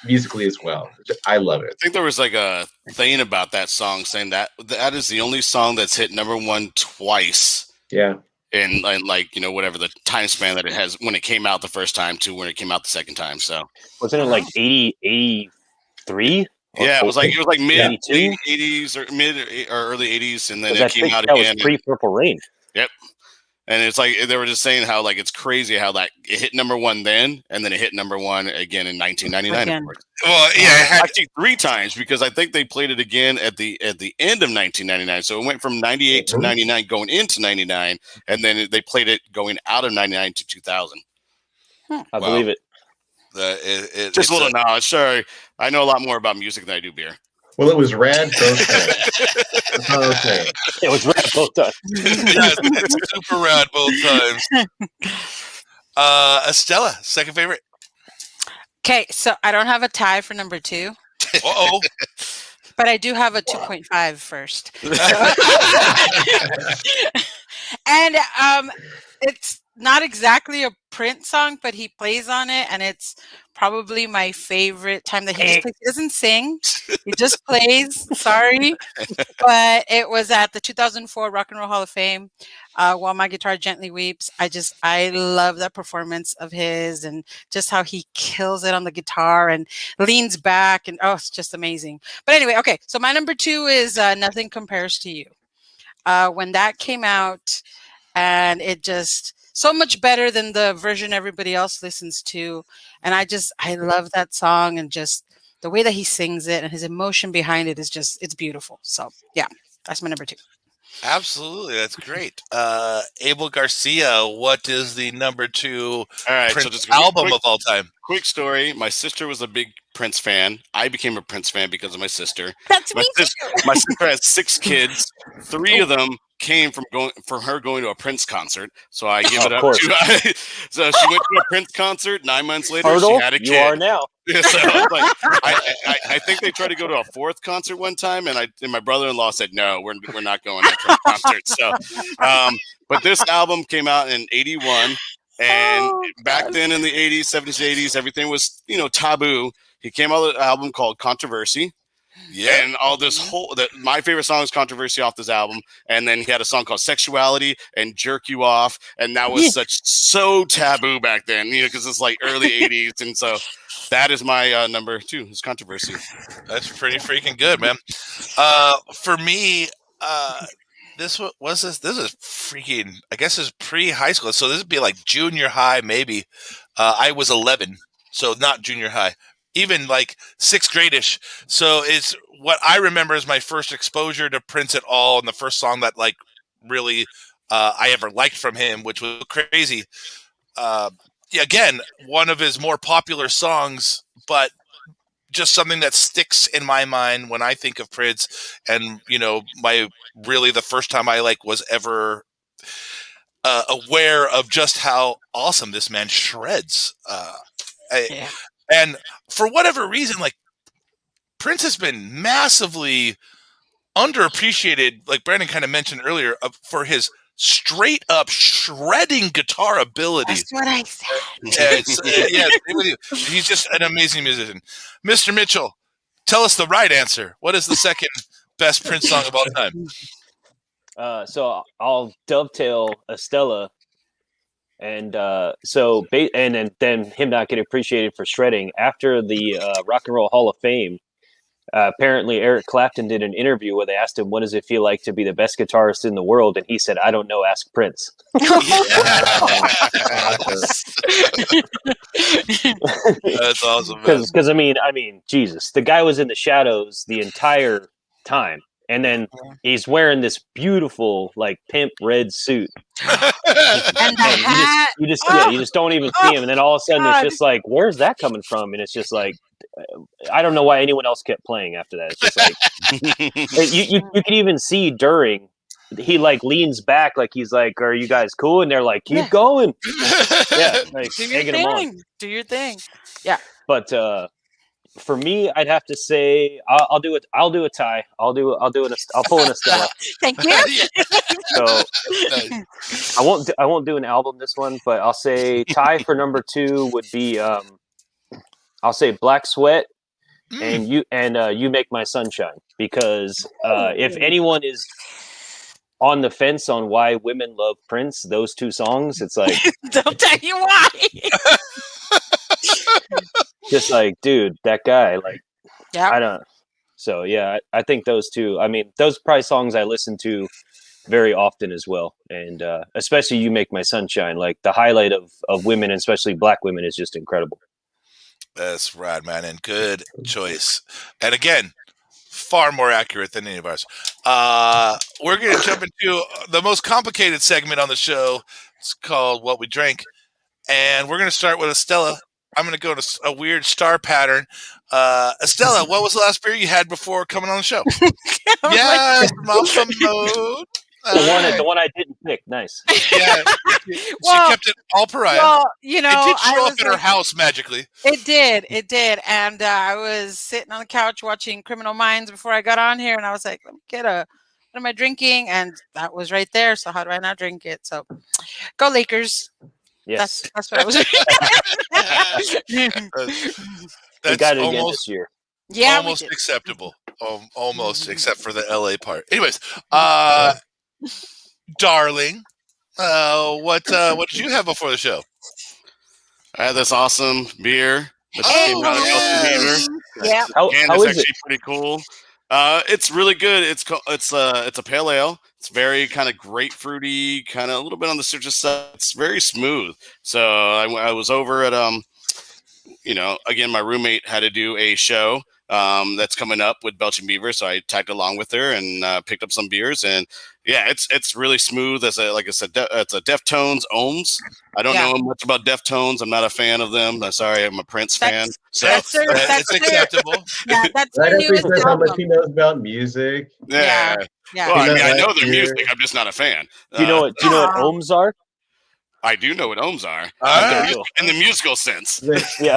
musically as well. I love it. I think there was like a thing about that song saying that is the only song that's hit number 1 twice. Yeah. And like, whatever the time span that it has when it came out the first time to when it came out the second time. So wasn't it like 83? Yeah, it was like mid 82? 80s or mid or early 80s, and then it came out that again. was pre-Purple Rain. Yep. And it's like they were just saying how like it's crazy how like it hit number one then, and then it hit number one again in 1999. Again. Of course. Well, yeah, it had, Actually 3 times because I think they played it again at the end of 1999. So it went from 98 to 99 going into 99, and then they played it going out of 99 to 2000. I believe it. Just a little knowledge. Sorry, I know a lot more about music than I do beer. Well, it was rad both times. That's all I'm saying. It was rad both times. yeah, it's super rad both times. Estella, second favorite. Okay, so I don't have a tie for number 2, Uh-oh. but I do have a 2.5 first. And it's not exactly a Prince song, but he plays on it, and it's probably my favorite time that he just plays. He doesn't sing, he just plays. Sorry, but it was at the 2004 Rock and Roll Hall of Fame. While My Guitar Gently Weeps. I love that performance of his, and just how he kills it on the guitar and leans back, and it's just amazing. But anyway, okay, so my number 2 is Nothing Compares to You. When that came out, and it just so much better than the version everybody else listens to, and I love that song, and just the way that he sings it and his emotion behind it is just, it's beautiful. So yeah, that's my number 2. Absolutely, that's great. Abel Garcia, what is the number 2 Prince album of all time? Quick story. My sister was a big Prince fan. I became a Prince fan because of my sister. That's me too. My sister has 6 kids. 3 of them came from her going to a Prince concert. So I give it up to so she went to a Prince concert. 9 months later, she had a kid. You are now. So I think they tried to go to a 4th concert one time, and my brother-in-law said no, we're not going to that concert. So, but this album came out in '81, and back then in the '80s, '70s, '80s, everything was taboo. He came out with an album called Controversy. Yeah, and all this my favorite song is Controversy off this album, and then he had a song called Sexuality and Jerk You Off, and that was so taboo back then, because it's like early '80s, and so that is my number 2 is Controversy. That's pretty freaking good, man. For me, this is freaking, I guess it's pre-high school, so this would be like junior high maybe. I was 11, so not junior high. Even like 6th grade-ish. So it's what I remember is my first exposure to Prince at all, and the first song that like really I ever liked from him, which was crazy. Again, one of his more popular songs, but just something that sticks in my mind when I think of Prince. And the first time I was ever aware of just how awesome this man shreds. And for whatever reason, Prince has been massively underappreciated, like Brandon kind of mentioned earlier, for his straight up shredding guitar ability. That's what I said. He's just an amazing musician. Mr. Mitchell, tell us the right answer. What is the second best Prince song of all time? So I'll dovetail Estella. And and then him not getting appreciated for shredding after the Rock and Roll Hall of Fame. Apparently, Eric Clapton did an interview where they asked him, "What does it feel like to be the best guitarist in the world?" And he said, "I don't know. Ask Prince." That's awesome. Because I mean, Jesus, the guy was in the shadows the entire time. And then he's wearing this beautiful, pimp red suit. And the hat. You just don't even see him. And then all of a sudden, it's just like, where's that coming from? And it's just like, I don't know why anyone else kept playing after that. It's just like, you can even see during, he leans back, he's like, "Are you guys cool?" And they're like, "Keep going." Yeah, do your thing. Do your thing. Yeah. But for me, I'd have to say I'll do it. I'll do a tie. I'll pull in a Stella. Thank you. So I won't do an album this one, but I'll say tie for number 2 would be I'll say Black Sweat and You Make My Sunshine, because if anyone is on the fence on why women love Prince, those 2 songs, it's like don't tell you why. Just dude, that guy, yeah. I don't. So yeah, I think those 2. I mean, those are probably songs I listen to very often as well. And especially You Make My Sunshine, like the highlight of women, and especially black women, is just incredible. That's rad, man, and good choice. And again, far more accurate than any of ours. We're going to jump into the most complicated segment on the show. It's called What We Drank. And we're going to start with Estella. I'm going to go to a weird star pattern. Estella, what was the last beer you had before coming on the show? Yes, Mama Mode. The one I didn't pick. Nice. Yeah, she kept it all Pariah. Well, it did show up at her house magically. It did. And I was sitting on the couch watching Criminal Minds before I got on here, and I was like, let me get what am I drinking? And that was right there. So how do I not drink it? So go Lakers. Yes. That's what I was That's got it almost again this year. Yeah, almost acceptable. Almost, except for the LA part. Anyways, darling, what did you have before the show? I had this awesome beer that came out of Belching Beaver. Yeah. Candace is actually it? pretty cool. It's really good. It's a pale ale. It's very kind of grapefruity, kind of a little bit on the citrus side. It's very smooth. So I was over at again, my roommate had to do a show that's coming up with Belching Beaver, so I tagged along with her and picked up some beers. And yeah, it's really smooth. Like I said, it's a Deftones Ohms. I don't know much about Deftones. I'm not a fan of them. I'm sorry, I'm a Prince fan. So that's it's acceptable. Yeah, that's Right the after he newest says how much album. he knows about music. yeah. Yeah. Well, I He mean, I knows know that their beer. music. I'm just not a fan. Do you know what ohms are? I do know what ohms are Ah. in the musical sense. Yeah.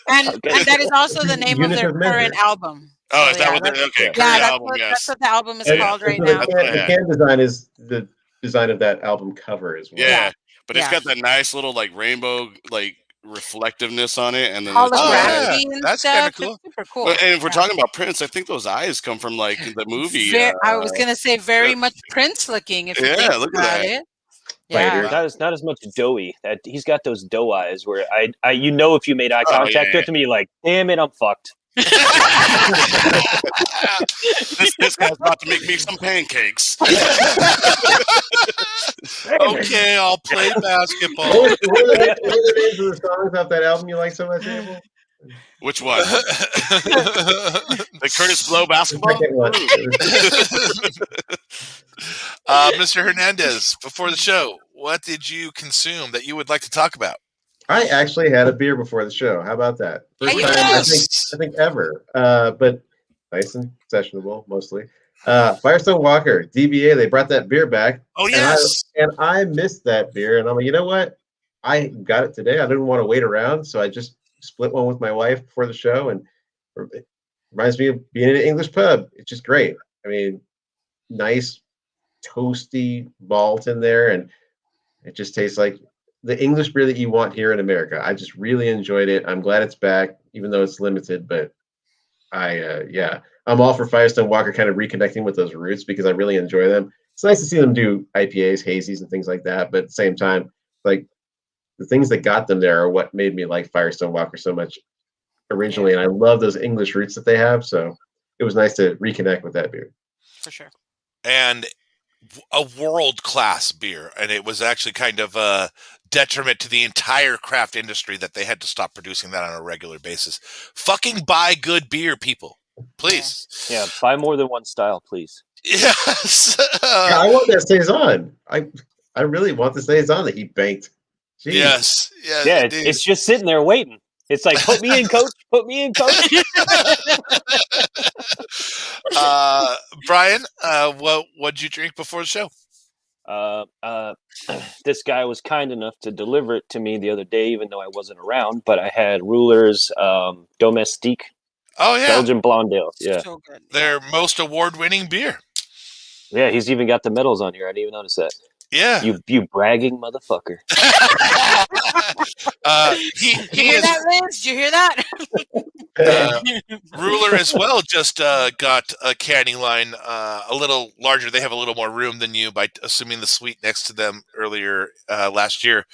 And Okay. that is also the name Unit of their of measure. current album. Oh, So, is that yeah, what? that's- Okay, yeah, current that's album. what, Yes. that's what the album is And called right so now. the can design is the design of that album cover as well. Yeah, but it's Yeah. got that nice little like rainbow like reflectiveness on it, and then Holography yeah. and That's stuff. kinda cool. It's super cool. Well, and if we're Yeah. talking about Prince, I think those eyes come from like the movie. I was gonna say very much Prince looking. If you Yeah, think look at about that. it. Yeah. Not as much doughy. That he's got those doe eyes where I if you made eye contact with him, you're like, damn it, I'm fucked. this guy's about to make me some pancakes. Okay, I'll play basketball. What are the names of the songs off that album you like so much, Abel? Which one? The Curtis Blow basketball? Second one. Mr. Hernandez, before the show, what did you consume that you would like to talk about? I actually had a beer before the show. How about that? First time Yes! I think ever. But nice and sessionable mostly. Firestone Walker, DBA, they brought that beer back. Oh, yes! And I missed that beer. And I'm like, you know what? I got it today. I didn't want to wait around. So I just split one with my wife before the show. And it reminds me of being in an English pub. It's just great. I mean, nice, toasty malt in there. And it just tastes like the English beer that you want here in America. I just really enjoyed it. I'm glad it's back, even though it's limited. But I'm all for Firestone Walker kind of reconnecting with those roots because I really enjoy them. It's nice to see them do IPAs, hazies, and things like that. But at the same time, like the things that got them there are what made me like Firestone Walker so much originally. And I love those English roots that they have. So it was nice to reconnect with that beer. For sure. And a world-class beer. And it was actually kind of a detriment to the entire craft industry that they had to stop producing that on a regular basis. Fucking buy good beer, people. Please. Yeah, buy more than one style, please. Yes. Yeah, I want that Saison. I really want the Saison that he banked. Jeez. Yes. Yeah, it's just sitting there waiting. It's like, put me in, coach. Put me in, coach. Brian, what'd you drink before the show? This guy was kind enough to deliver it to me the other day, even though I wasn't around. But I had Ruler's Domestique. Oh, yeah. Belgian Blonde Ale. Yeah. So good. Their most award-winning beer. Yeah, he's even got the medals on here. I didn't even notice that. Yeah. You bragging motherfucker. He hear is that, Liz? Did you hear that? Ruler as well. Just got a canning line a little larger. They have a little more room than you by assuming the suite next to them earlier last year.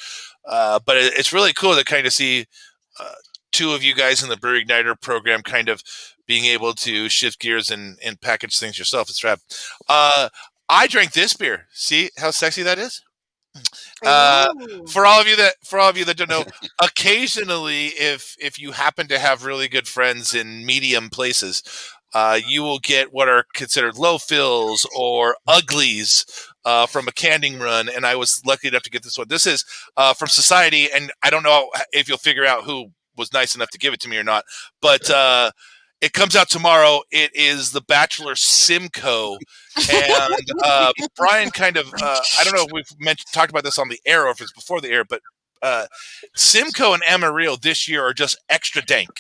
But it's really cool to kind of see two of you guys in the Brew Igniter program kind of being able to shift gears and package things yourself. It's rad. I drank this beer. See how sexy that is? Ooh. For all of you that don't know, occasionally, if you happen to have really good friends in medium places, you will get what are considered low fills or uglies from a canning run. And I was lucky enough to get this one. This is from Society, and I don't know if you'll figure out who was nice enough to give it to me or not, but it comes out tomorrow. It is the Bachelor Simcoe. And Brian kind of, I don't know if we've talked about this on the air or if it's before the air, but Simcoe and Amarillo this year are just extra dank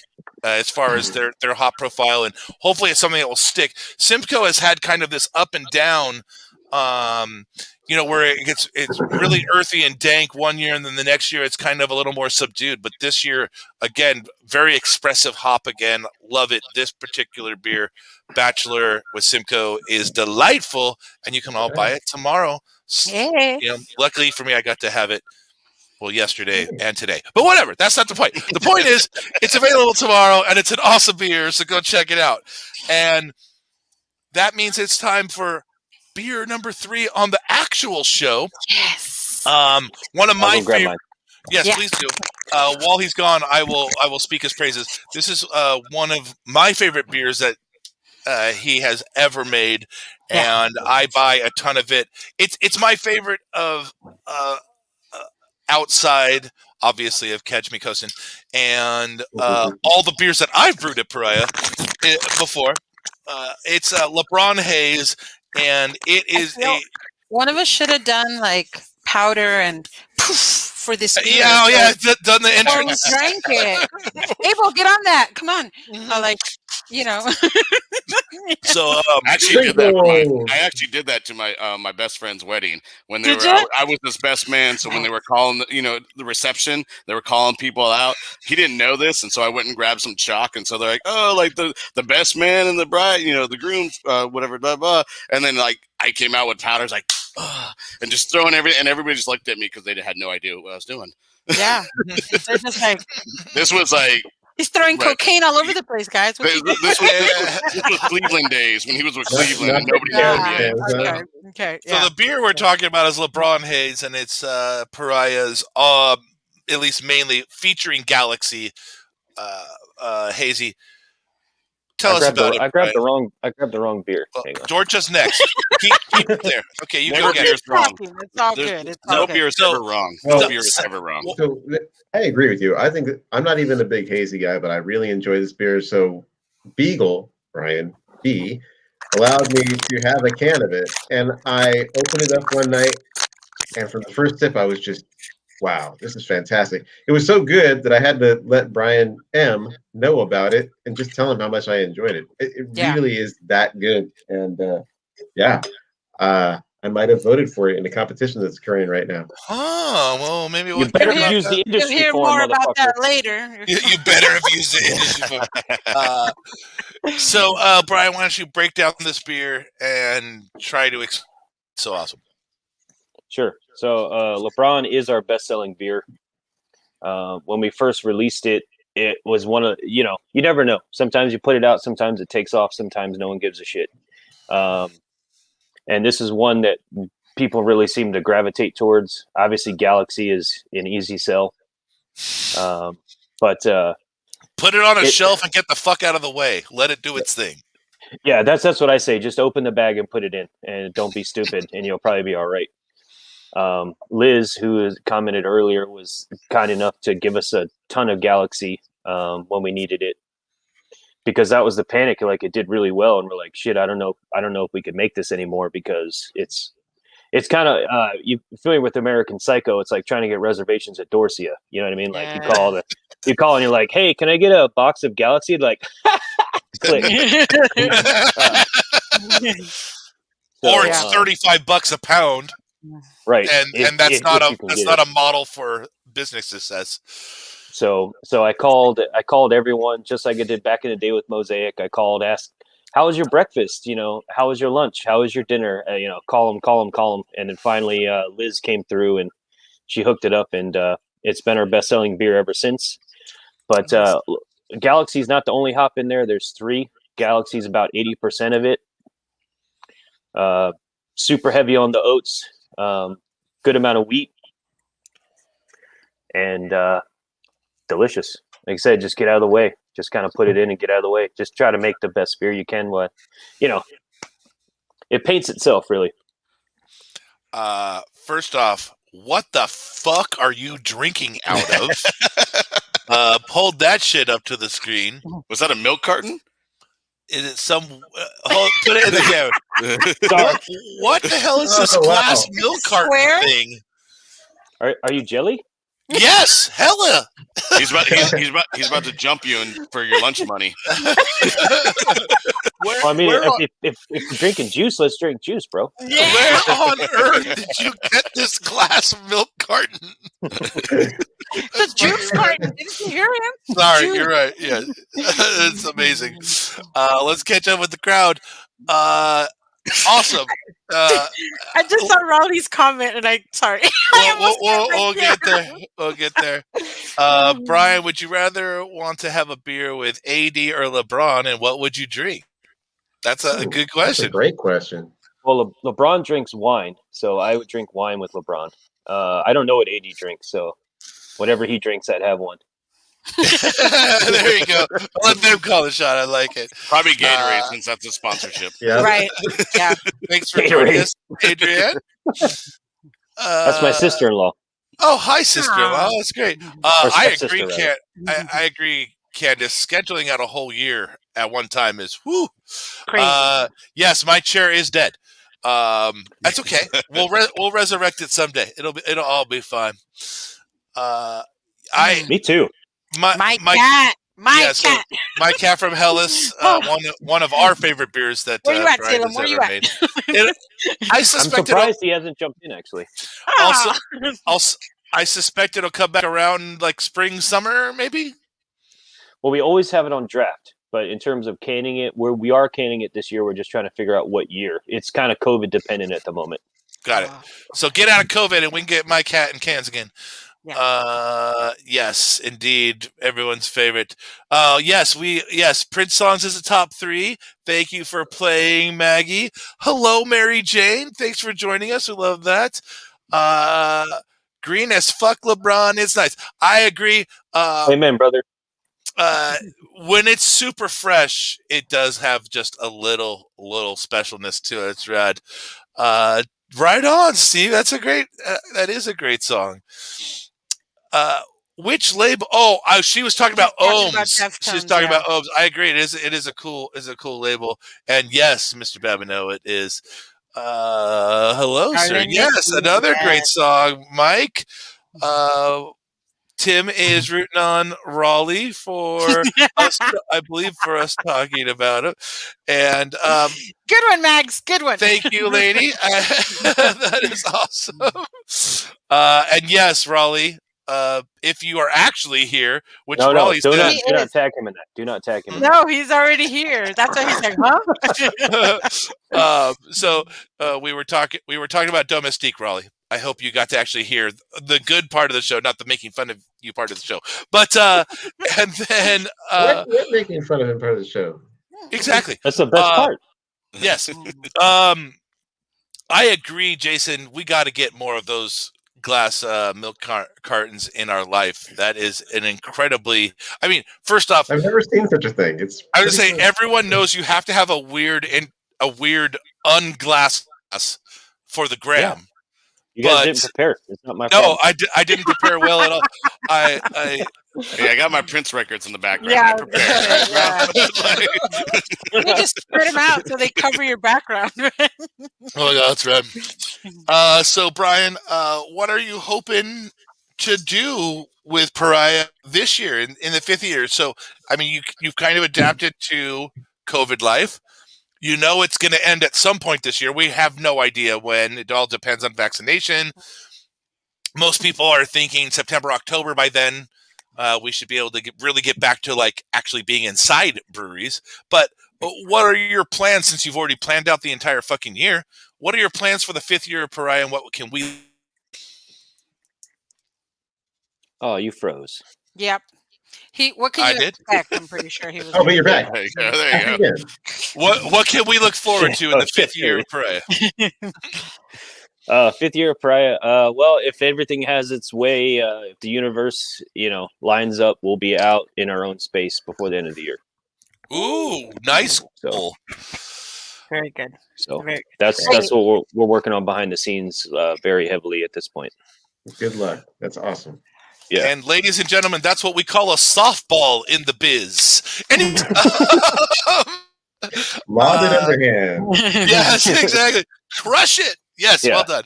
as far as their hop profile, and hopefully it's something that will stick. Simcoe has had kind of this up and down, where it's really earthy and dank one year, and then the next year it's kind of a little more subdued. But this year, again, very expressive hop again. Love it. This particular beer, Bachelor with Simcoe, is delightful, and you can all buy it tomorrow. Yeah. Luckily for me, I got to have it yesterday and today. But whatever, that's not the point. The point is it's available tomorrow, and it's an awesome beer, so go check it out. And that means it's time for beer number 3 on the actual show. Yes. One of my favorite. Mine. Yes, yeah. Please do. While he's gone, I will speak his praises. This is one of my favorite beers that he has ever made, and I buy a ton of it. It's my favorite of outside, obviously, of Catch Me Coastin', and all the beers that I've brewed at Pariah before. It's Lebron Haze, and it is one of us should have done like powder and poof for this beer. Done the entrance. We drank it. Abel, get on that. Come on. So actually did that. I actually did that to my best friend's wedding when they I was his best man. So when they were calling, the reception, they were calling people out. He didn't know this, and so I went and grabbed some chalk. And so they're like, "Oh, like the best man and the bride, the groom, whatever, blah blah." And then like I came out with powders, like, and just throwing everything, and everybody just looked at me because they had no idea what I was doing. Yeah, they're just like, this was like. He's throwing cocaine all over the place, guys. This was Cleveland days when he was with Cleveland and nobody knew him yet. Okay. So the beer we're talking about is Lebron Haze, and it's Pariah's, at least mainly featuring Galaxy Hazy. Tell us about it. I grabbed the wrong beer. Dorcha's next. keep it there. Okay, you go get it. It's all good. No beer is ever wrong. No beer is ever wrong. So I agree with you. I think that I'm not even a big hazy guy, but I really enjoy this beer. So Beagle, Brian B, allowed me to have a can of it, and I opened it up one night, and from the first sip, I was just, wow, this is fantastic. It was so good that I had to let Brian M know about it and just tell him how much I enjoyed it. It really is that good. And I might have voted for it in the competition that's occurring right now. Oh, well, maybe we'll better use the industry. You'll hear more about that later. You better have used the industry form. So, Brian, why don't you break down this beer and try to it's so awesome. Sure. So Lebron is our best-selling beer. When we first released it, it was one of, you never know. Sometimes you put it out, sometimes it takes off, sometimes no one gives a shit. And this is one that people really seem to gravitate towards. Obviously, Galaxy is an easy sell. But put it on a shelf and get the fuck out of the way. Let it do its thing. Yeah, that's what I say. Just open the bag and put it in, and don't be stupid, and you'll probably be all right. Liz, who commented earlier, was kind enough to give us a ton of Galaxy when we needed it, because that was the panic. Like, it did really well, and we're like, shit, I don't know if we could make this anymore, because it's kind of you familiar with American Psycho? It's like trying to get reservations at Dorcha. You know what I mean? Like, you call and you're like, hey, can I get a box of Galaxy? Like, click. Or it's $35 a pound. Right, and that's not a model for business success. So I called everyone, just like I did back in the day with Mosaic. I called, asked, how was your breakfast? How was your lunch? How was your dinner? Call them. And then finally, Liz came through and she hooked it up, and it's been our best-selling beer ever since. But Galaxy's not the only hop in there. There's 3. Galaxy's about 80% of it. super heavy on the oats, good amount of wheat, and delicious. Like I said, just get out of the way. Just kind of put it in and get out of the way. Just try to make the best beer you can. It paints itself, really. First off, what the fuck are you drinking out of? Hold that shit up to the screen. Was that a milk carton? Is it some? Put it in the camera. Sorry. What the hell is this glass milk carton Square? thing? Are you jelly? Yes, hella. He's about to jump you for your lunch money. Where, Well, I mean, where, on, if you're drinking juice, let's drink juice, bro. where on earth did you get this glass milk carton? The juice carton. Didn't you hear him? Sorry, Juice. you're right. Yeah, it's amazing. Let's catch up with the crowd. Awesome. I just saw Raleigh's comment, and sorry. We'll get there. We'll get there. Brian, would you rather want to have a beer with AD or LeBron, and what would you drink? That's a good That's a question. great question. Well, LeBron drinks wine, so I would drink wine with LeBron. I don't know what AD drinks, so whatever he drinks, I'd have one. There you go. Let them call the shot. I like it. Probably Gatorade, since that's a sponsorship. Yeah. Right. Yeah. Thanks for Gatorade. joining us, Adrienne. That's my sister-in-law. Oh, hi, sister-in-law. That's great. Or I stepsister, agree, rather. I agree, Candace. Scheduling out a whole year at one time is whoo. Crazy. Yes, my chair is dead. That's okay. We'll resurrect it someday. It'll all be fine. Me too. My cat. My so cat. my cat from Hellas, one of our favorite beers that Where you at, Brian Salem? has Where you ever at? made. I I'm suspect surprised he hasn't jumped in, actually. I suspect it'll come back around like spring, summer, maybe. Well, we always have it on draft, but in terms of canning it, we are canning it this year. We're just trying to figure out what year. It's kind of COVID dependent at the moment. Got it. So get out of COVID and we can get my cat in cans again. Yeah. Yes, indeed, everyone's favorite. Yes, Prince songs is the top 3. Thank you for playing, Maggie. Hello, Mary Jane. Thanks for joining us. We love that. Green as fuck, LeBron. It's nice. I agree. Amen, brother. When it's super fresh, it does have just a little specialness to it. It's rad. Right on, Steve. That is a great song. Which label? Oh, she was talking about Ohms. She was talking about Ohms. I agree. It is a cool label. And yes, Mr. Babineau, it is. Hello, sir. Yes, another great song, Mike. Tim is rooting on Raleigh for us, I believe, for us talking about it. And good one, Mags. Good one. Thank you, lady. That is awesome. And yes, Raleigh, if you are actually here, which Raleigh do said, not tag him in that. Do not tag him in that. No, he's already here. That's why he's like, huh? So we were talking about Domestique, Raleigh. I hope you got to actually hear the good part of the show, not the making fun of you part of the show. But and then we're making fun of him part of the show. Exactly. That's the best part. Yes. I agree, Jason. We got to get more of those glass milk cartons in our life. That is an incredibly. I mean, first off, I've never seen such a thing. I would say everyone knows you have to have a weird unglassed glass for the gram. Yeah. You guys didn't prepare. It's not my problem. No, I didn't prepare well at all. I got my Prince records in the background. Yeah, I prepared. You just spread them out so they cover your background. Oh, yeah, that's right. So, Brian, what are you hoping to do with Pariah this year in the 5th year? So, I mean, you've kind of adapted to COVID life. You know it's going to end at some point this year. We have no idea when. It all depends on vaccination. Most people are thinking September, October. By then, we should be able to really get back to like actually being inside breweries. But what are your plans since you've already planned out the entire fucking year? What are your plans for the 5th year of Pariah, and what can we? Oh, you froze. Yep. What can I you did. expect? I'm pretty sure he was. Oh, but you're back. There you go. There you go. Again. What can we look forward to in the shit, 5th year of Pariah? 5th year of Pariah. Well, if everything has its way, if the universe, lines up, we'll be out in our own space before the end of the year. Ooh, nice So, goal. Very good. so Very good. that's what we're working on behind the scenes, very heavily at this point. Good luck. That's awesome. Yeah. And ladies and gentlemen, that's what we call a softball in the biz. Lob it underhand. Yes, exactly. Crush it. Yes, Yeah. well done.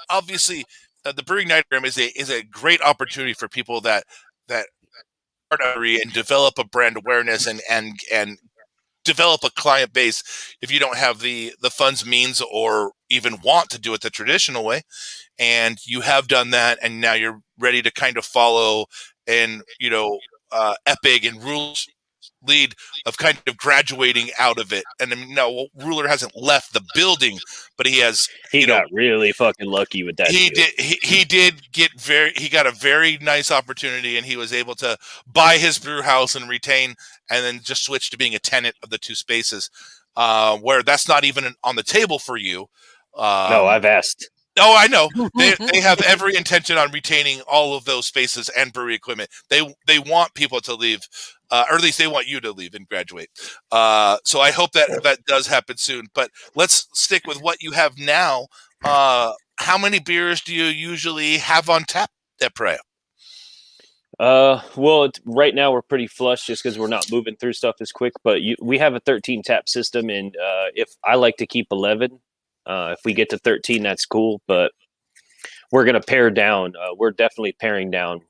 Obviously, the Brewing Night Program is a great opportunity for people that are hungry and develop a brand awareness and develop a client base. If you don't have the funds, means, or even want to do it the traditional way, and you have done that, and now you're ready to kind of follow and Epic and Ruler's lead of kind of graduating out of it. And I mean, no, Ruler hasn't left the building, but he has. He got really fucking lucky with that. He deal. did. He did get he got a very nice opportunity, and he was able to buy his brew house and retain, and then just switch to being a tenant of the 2 spaces, where that's not even on the table for you. No, I've asked. Oh, I know. They have every intention on retaining all of those spaces and brewery equipment. They want people to leave, or at least they want you to leave and graduate. So I hope that does happen soon. But let's stick with what you have now. How many beers do you usually have on tap at Pariah? Well, right now we're pretty flush just because we're not moving through stuff as quick. But we have a 13 tap system, and if I like to keep 11. If we get to 13, that's cool, but we're going to pare down. We're definitely paring down,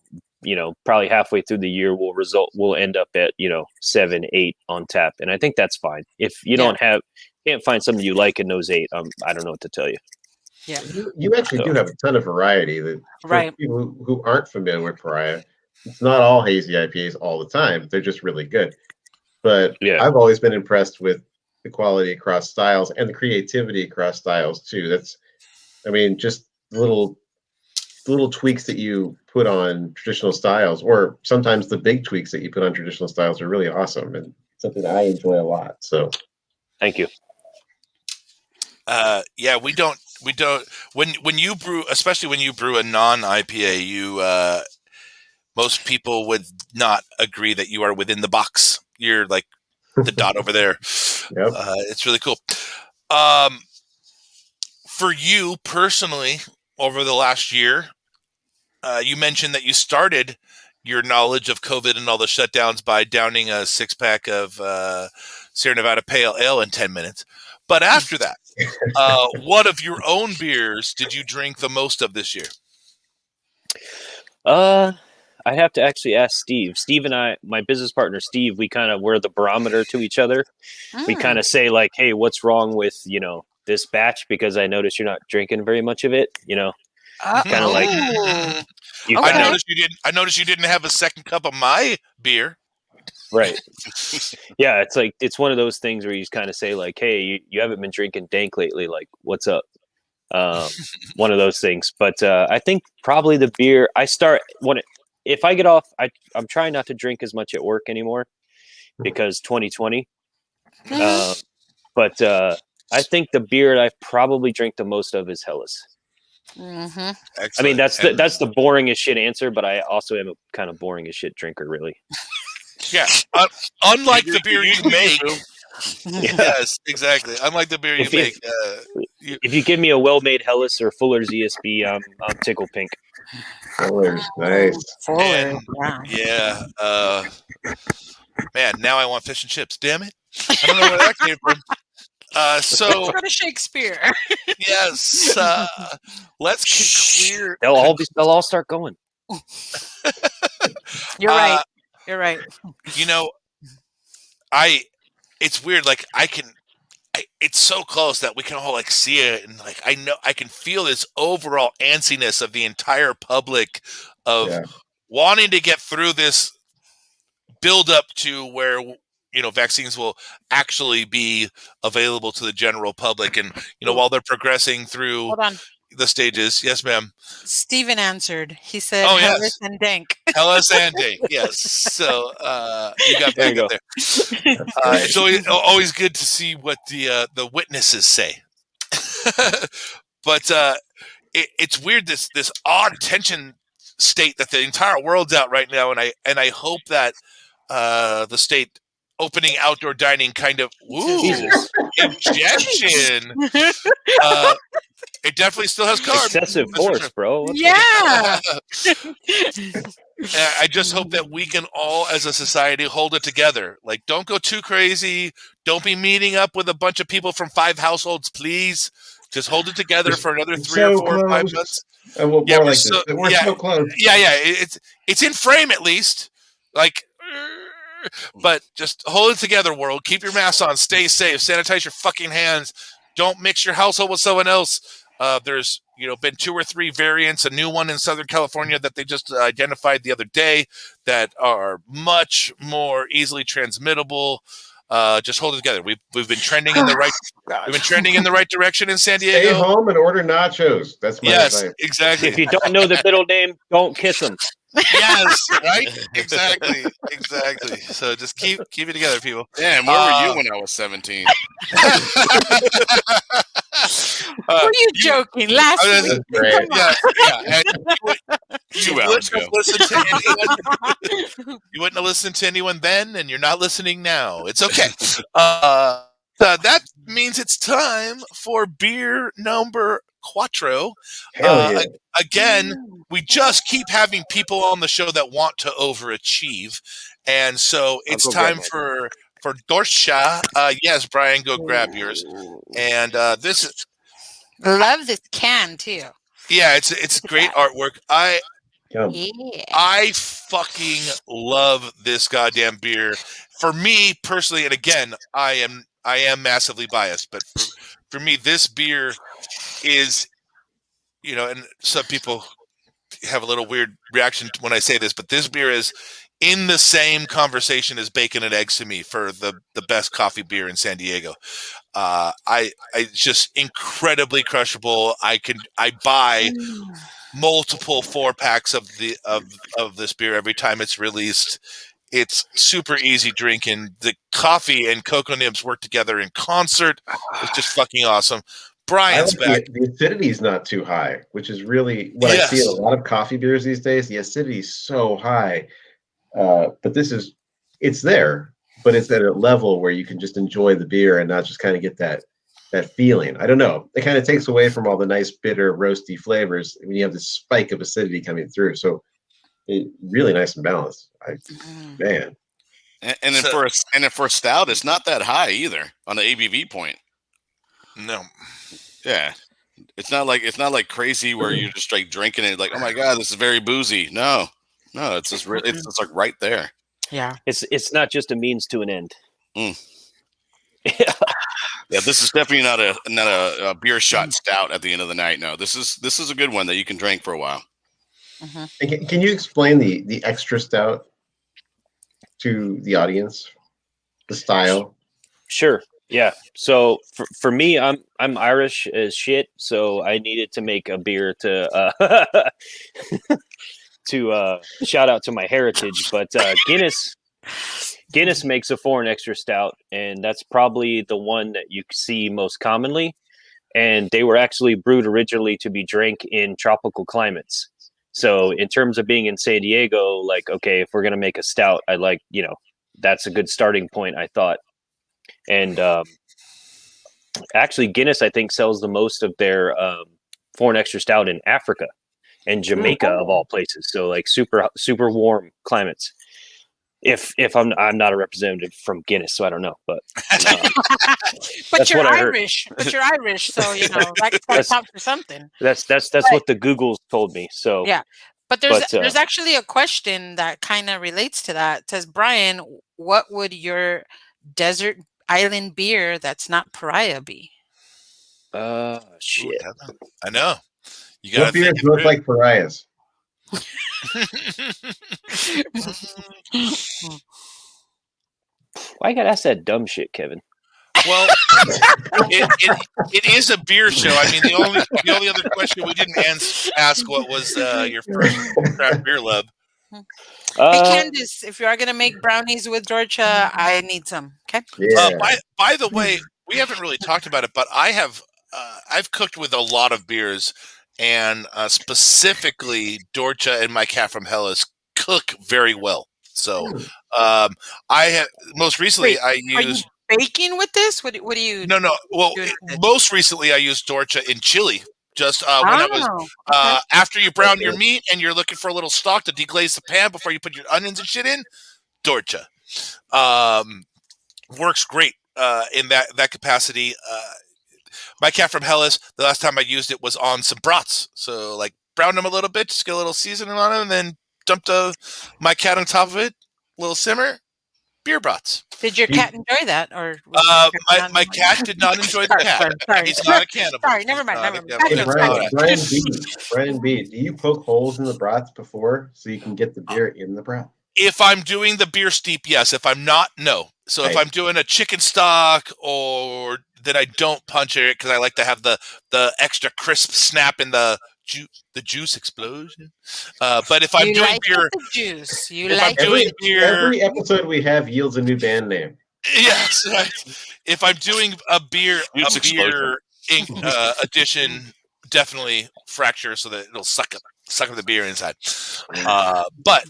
probably halfway through the year we'll end up at, 7, 8 on tap. And I think that's fine. If you can't find something you like in those 8, I don't know what to tell you. Yeah. You actually do have a ton of variety that for people who aren't familiar with Pariah, it's not all hazy IPAs all the time. They're just really good. But I've always been impressed with the quality across styles and the creativity across styles too. Just the little tweaks that you put on traditional styles, or sometimes the big tweaks that you put on traditional styles, are really awesome and something that I enjoy a lot. So thank you. We don't when you brew, especially when you brew a non-IPA, most people would not agree that you are within the box. You're like the dot over there. Yep. It's really cool. For you personally, over the last year, you mentioned that you started your knowledge of COVID and all the shutdowns by downing a 6-pack of Sierra Nevada Pale Ale in 10 minutes. But after that, what of your own beers did you drink the most of this year? I have to actually ask Steve. Steve and I, my business partner, Steve, we're the barometer to each other. We kind of say like, hey, what's wrong with, this batch? Because I noticed you're not drinking very much of it, kind of like. I noticed you didn't have a second cup of my beer. Right. Yeah. It's like, it's one of those things where you just kind of say like, hey, you haven't been drinking Dank lately. Like, what's up? One of those things. But I think probably the beer if I get off, I'm trying not to drink as much at work anymore because 2020. But I think the beer I probably drink the most of is Helles. Mm-hmm. I mean, that's the boring as shit answer, but I also am a kind of boring as shit drinker, really. Yeah. Unlike the beer you make. Yes, exactly. Unlike the beer you make. If you give me a well-made Helles or Fuller's ESB, I'm tickle pink. Fuller's nice. Fuller, yeah. Man, now I want fish and chips. Damn it! I don't know where that came from. So let's go to Shakespeare. Yes. Let's clear. They'll all start going. You're right. You're right. It's weird. Like it's so close that we can all like see it, and like I know I can feel this overall antsiness of the entire public of wanting to get through this build up to where vaccines will actually be available to the general public, and while they're progressing through. Hold on. the stage is. Yes, ma'am. Steven answered. He said, Oh, Hellas yes. and Dank. Hellas and Dank. Yes. So you got There back you up go. there. It's always good to see what the witnesses say. But it's weird, this odd tension state that the entire world's out right now, and I hope that the state opening outdoor dining kind of Jesus. injection. It definitely still has carbs. Excessive That's for force, sure. bro. What the- Yeah. I just hope that we can all, as a society, hold it together. Like, don't go too crazy. Don't be meeting up with a bunch of people from 5 households, please. Just hold it together for another 3 or 4 or 5 months. Well, Yeah, more we're like so- this. We're yeah. so close. Yeah. It's in frame at least. Like, but just hold it together, world. Keep your masks on. Stay safe. Sanitize your fucking hands. Don't mix your household with someone else. There's been 2 or 3 variants. A new one in Southern California that they just identified the other day that are much more easily transmittable. Just hold it together. We've been trending in the right. We've been trending in the right direction in San Stay Diego. home and order nachos. That's my Yes, advice. exactly. If you don't know the middle name, don't kiss them. Yes, right. Exactly. So just keep it together, people. Damn, where were you when I was 17? Were you joking? Last I was- week. Great. Come on. Yeah. And 2 hours ago. You wouldn't have listened to anyone then, and you're not listening now. It's okay. That means it's time for beer number 4. Hell yeah. Again, we just keep having people on the show that want to overachieve, and so it's go time grab for Dorcha. Yes, Brian, go grab yours. And this is Love this can too. it's great artwork. Come. Yeah. I fucking love this goddamn beer. For me personally, and again, I am massively biased, but for me, this beer is, and some people have a little weird reaction when I say this, but this beer is in the same conversation as bacon and eggs to me for the best coffee beer in San Diego. I just incredibly crushable. I buy multiple 4-packs of this beer every time it's released. It's super easy drinking. The coffee and cocoa nibs work together in concert. It's just fucking awesome. Brian's back. The acidity is not too high, which is really what I see in a lot of coffee beers these days. The acidity is so high, but it's there, but it's at a level where you can just enjoy the beer and not just kind of get that feeling. I don't know. It kind of takes away from all the nice bitter roasty flavors when you have this spike of acidity coming through. So really nice and balanced. Man. And then for a stout, it's not that high either on the ABV point. No. Yeah. It's not like crazy where you're just like drinking it like, oh my god, this is very boozy. No, it's just it's just like right there. Yeah. It's not just a means to an end. Yeah, this is definitely not a beer shot stout at the end of the night. No, this is a good one that you can drink for a while. And can you explain the extra stout to the audience? The style? Sure. Yeah. So for me, I'm Irish as shit, so I needed to make a beer to to shout out to my heritage. But Guinness makes a foreign extra stout, and that's probably the one that you see most commonly. And they were actually brewed originally to be drank in tropical climates. So in terms of being in San Diego, like, okay, if we're gonna make a stout, I like, that's a good starting point, I thought. And actually, Guinness, I think, sells the most of their foreign extra stout in Africa and Jamaica, of all places. So like super climates. If I'm not a representative from Guinness, so I don't know, but But you're what I heard. Irish. But you're Irish, so that counts for something. That's what the Googles told me. So Yeah. But there's actually a question that kind of relates to that. It says, Brian, what would your desert island beer that's not Pariah be? Shit. I know. You What got beers look like pariahs? Why you gotta ask that dumb shit, Kevin? Well, it is a beer show. I mean, the only other question we didn't ask what was your first craft beer love. Hey, Candace, if you are going to make brownies with Dorcha, I need some. Okay. Yeah. By the way, we haven't really talked about it, but I've cooked with a lot of beers, and specifically Dorcha and my cat from Hellas cook very well. So I have most recently Wait, I are you used baking with this? What do you? no. Well, doing with it? most recently I used Dorcha in chili. Just when I was okay. after you brown your meat and you're looking for a little stock to deglaze the pan before you put your onions and shit in, Dorcha works great in that capacity. My cat from Hellas, the last time I used it was on some brats. So like browned them a little bit, just get a little seasoning on them, and then dumped my cat on top of it, a little simmer, beer brats. Did your cat enjoy that, or was my cat did not enjoy the cat. Sorry. He's not a cannibal. Sorry, never mind. Hey, Brian B, do you poke holes in the brats before so you can get the beer in the brat? If I'm doing the beer steep, yes. If I'm not, no. So if I'm doing a chicken stock, or then I don't punch it because I like to have the extra crisp snap in the juice explosion. But if I'm doing beer, juice. Every episode we have yields a new band name. Yes, right. If I'm doing a beer addition, definitely fracture so that it'll suck up the beer inside. But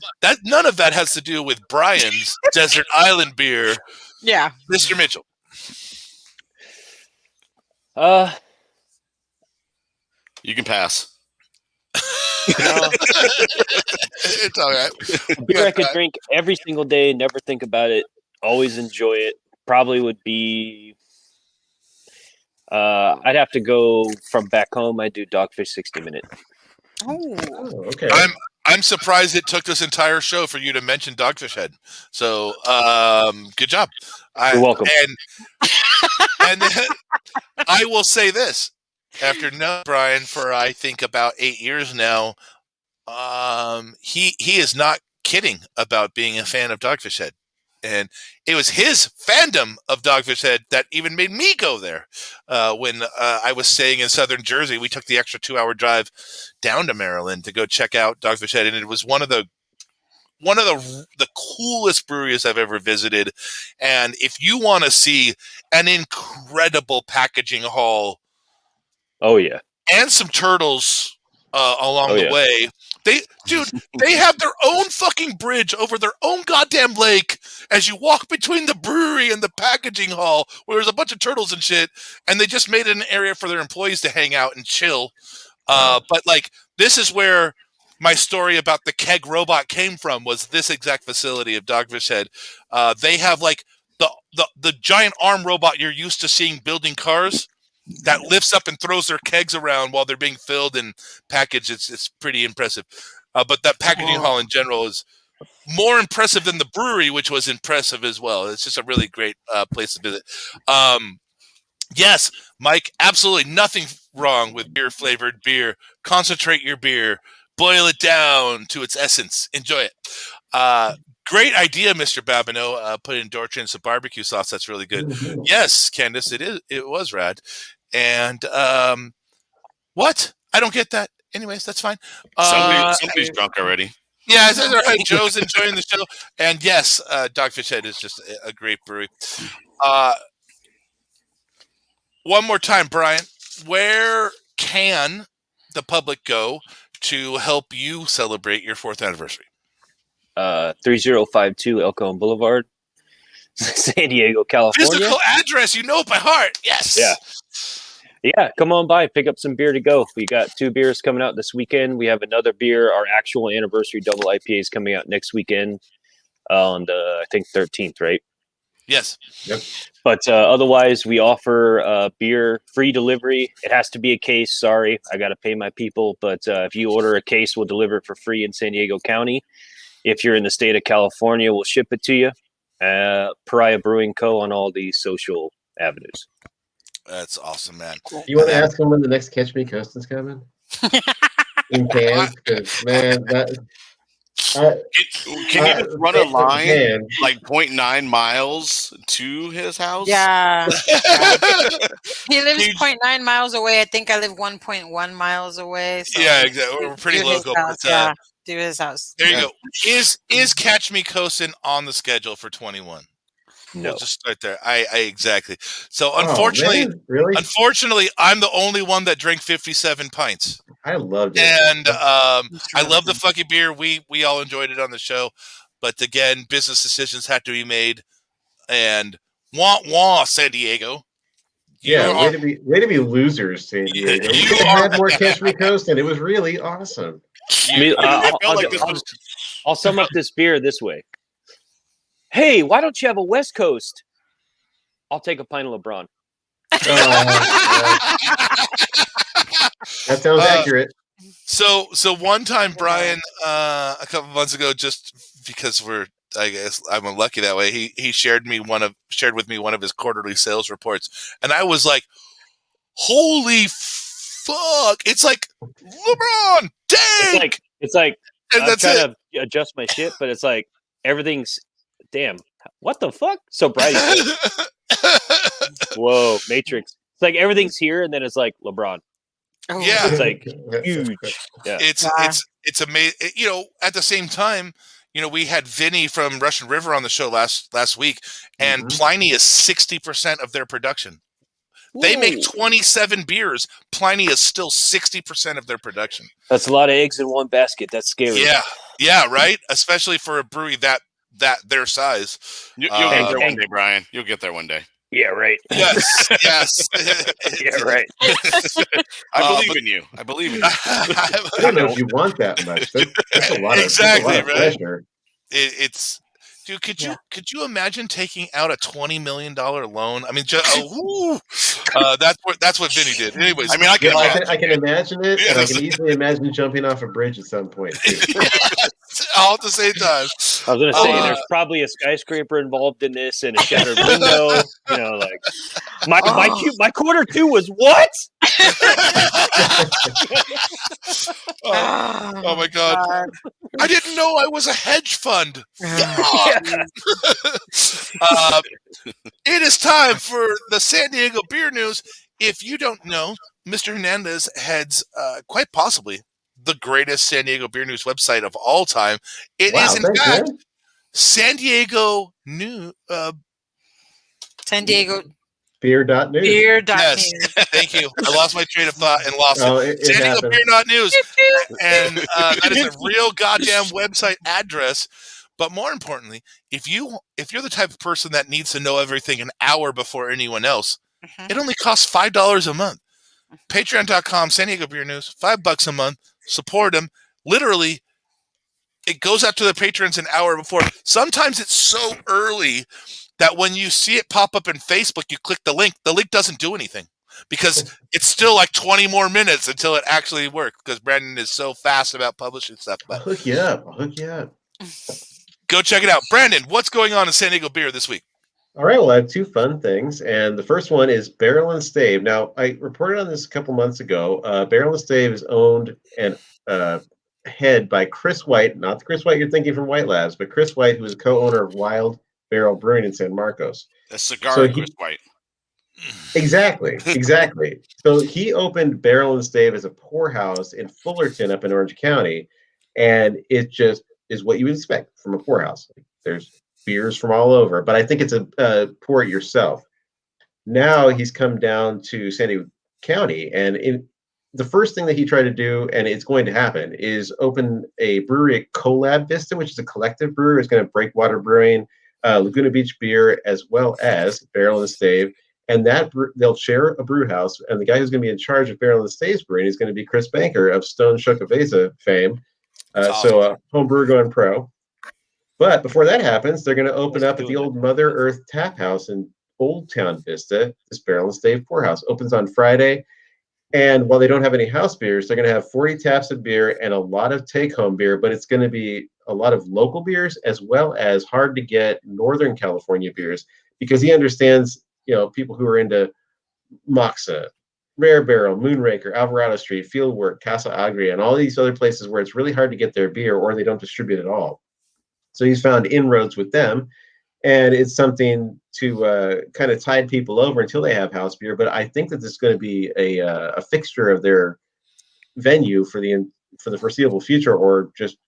none of that has to do with Brian's Desert Island beer. Yeah, Mr. Mitchell. You can pass. It's all right. Beer I could drink every single day, never think about it, always enjoy it. Probably would be. I'd have to go from back home. I do Dogfish 60 Minute. Oh, okay. I'm surprised it took this entire show for you to mention Dogfish Head. So, good job. You're welcome. And I will say this: after knowing Brian for I think about 8 years now, he is not kidding about being a fan of Dogfish Head. And it was his fandom of Dogfish Head that even made me go there. When I was staying in southern Jersey, we took the extra 2-hour drive down to Maryland to go check out Dogfish Head, and it was one of the coolest breweries I've ever visited. And if you want to see an incredible packaging haul, oh yeah, and some turtles along the way. They have their own fucking bridge over their own goddamn lake as you walk between the brewery and the packaging hall where there's a bunch of turtles and shit, and they just made it an area for their employees to hang out and chill. But like, this is where my story about the keg robot came from, was this exact facility of Dogfish Head. They have like the giant arm robot you're used to seeing building cars that lifts up and throws their kegs around while they're being filled and packaged. It's pretty impressive. But that packaging hall in general is more impressive than the brewery, which was impressive as well. It's just a really great place to visit. Yes, Mike, absolutely nothing wrong with beer-flavored beer. Concentrate your beer. Boil it down to its essence. Enjoy it. Great idea, Mr. Babineau. Put in Dorcha and some barbecue sauce. That's really good. Yes, Candace, it was rad. And what? I don't get that. Anyways, that's fine. Somebody's drunk already. Yeah, it's all right. Joe's enjoying the show. And yes, Dogfish Head is just a great brewery. One more time, Brian, where can the public go to help you celebrate your 4th anniversary? 3052 El Cajon Boulevard, San Diego, California. Physical address, you know it by heart. Yes. Yeah, come on by, pick up some beer to go. We got 2 beers coming out this weekend. We have another beer, our actual anniversary double IPA is coming out next weekend on the, I think, 13th, right? Yes. Yep. But otherwise, we offer beer free delivery. It has to be a case. Sorry, I got to pay my people. But if you order a case, we'll deliver it for free in San Diego County. If you're in the state of California, we'll ship it to you. Pariah Brewing Co. on all these social avenues. That's awesome, man. You want to ask him when the next Catch Me Coasting's coming? In cans? Because, man, Uh, Can you just run a line man, like 0.9 miles to his house? Yeah. Yeah. He lives Huge- 0.9 miles away. I think I live 1.1 miles away. So Yeah, exactly. We're pretty do his local. house, But, yeah, do his house. there you Yeah. go. Is Catch Me Coastin' on the schedule for 21? No. We'll just start there. I exactly. So oh unfortunately, man, really? I'm the only one that drank 57 pints. I loved it. And It's I really love the good. fucking beer. We all enjoyed it on the show, but again, business decisions had to be made. And wah, San Diego. You Yeah, are way to be losers, San Diego. We You could have are- had more Catch Me Coast, and it was really awesome. I mean, I felt like this I'll- was I'll sum up this beer this way. Hey, why don't you have a West Coast? I'll take a pint of Lebron. That sounds accurate. So one time, Brian, a couple months ago, just because I guess I'm unlucky that way. He shared with me one of his quarterly sales reports, and I was like, "Holy fuck!" It's like LeBron, dang, It's like and I'm that's trying it. to adjust my shit, but it's like everything's damn. What the fuck? So Brady, whoa, Matrix. It's like everything's here, and then it's like LeBron. Oh, Yeah. It's like huge. Yeah. It's amazing. You know, at the same time, you know, we had Vinny from Russian River on the show last week, and Mhm. Pliny is 60% of their production. They make 27 beers. Pliny is still 60% of their production. That's a lot of eggs in one basket. That's scary. Yeah, right. Especially for a brewery that their size. you'll get there Hey. one day, Brian. You'll get there one day. Yeah, right. Yes. Yeah, right. I believe in you. I believe in you. I don't know if you want that much. That's a lot of Exactly, that's a lot of right? pressure. It's dude. Could you imagine taking out a $20 million loan? I mean, that's what Vinny did. Anyways, I mean, I can Yeah, imagine. I can imagine it, and I Yes. can easily imagine jumping off a bridge at some point. Too. all at the same time. I was gonna say Uh, there's probably a skyscraper involved in this and a shattered window. You know, like my quarter two was what? Oh my God! I didn't know I was a hedge fund. It is time for the San Diego beer news. If you don't know, Mr. Hernandez heads quite possibly the greatest San Diego beer news website of all time. It Wow, is in thanks, fact man. San Diego New. San Diego Beer.news. beer. Yes, thank you. I lost my train of thought and lost Oh, it. it San Diego happens. Beer Not News, and that is a real goddamn website address. But more importantly, if you're the type of person that needs to know everything an hour before anyone else, it only costs $5 a month. Patreon.com, San Diego Beer News, $5 a month. Support them. Literally, it goes out to the patrons an hour before. Sometimes it's so early that when you see it pop up in Facebook, you click the link. The link doesn't do anything because it's still like 20 more minutes until it actually works because Brandon is so fast about publishing stuff. I'll But hook you up. I'll hook you up. go check it out. Brandon, what's going on in San Diego Beer this week? All right, well, I have two fun things, and the first one is Barrel and Stave. Now, I reported on this a couple months ago. Barrel and Stave is owned and head by Chris White, not the Chris White you're thinking from White Labs, but Chris White, who is co-owner of Wild Barrel Brewing in San Marcos. A cigar, So Chris White. Exactly. So he opened Barrel and Stave as a poorhouse in Fullerton up in Orange County, and it just is what you would expect from a poorhouse. There's beers from all over, but I think it's a pour it yourself. Now he's come down to San Diego County, and the first thing that he tried to do, and it's going to happen, is open a brewery at Collab Vista, which is a collective brewery. It's going to Breakwater Brewing, Laguna Beach Beer, as well as Barrel and Stave. And that they'll share a brew house, and the guy who's going to be in charge of Barrel and Stave's brewing is going to be Chris Banker of Stone Shokaveza fame. So home brewer going pro. But before that happens, they're going to open up at the old Mother Earth Tap House in Old Town Vista. This Barrel and Stave Poorhouse opens on Friday. And while they don't have any house beers, they're going to have 40 taps of beer and a lot of take-home beer, but it's going to be a lot of local beers as well as hard-to-get Northern California beers because he understands, people who are into Moxa Rare Barrel, Moonraker, Alvarado Street, Fieldwork, Casa Agria, and all these other places where it's really hard to get their beer or they don't distribute at all. So he's found inroads with them, and it's something to kind of tide people over until they have house beer. But I think that this is going to be a fixture of their venue for the foreseeable future, or just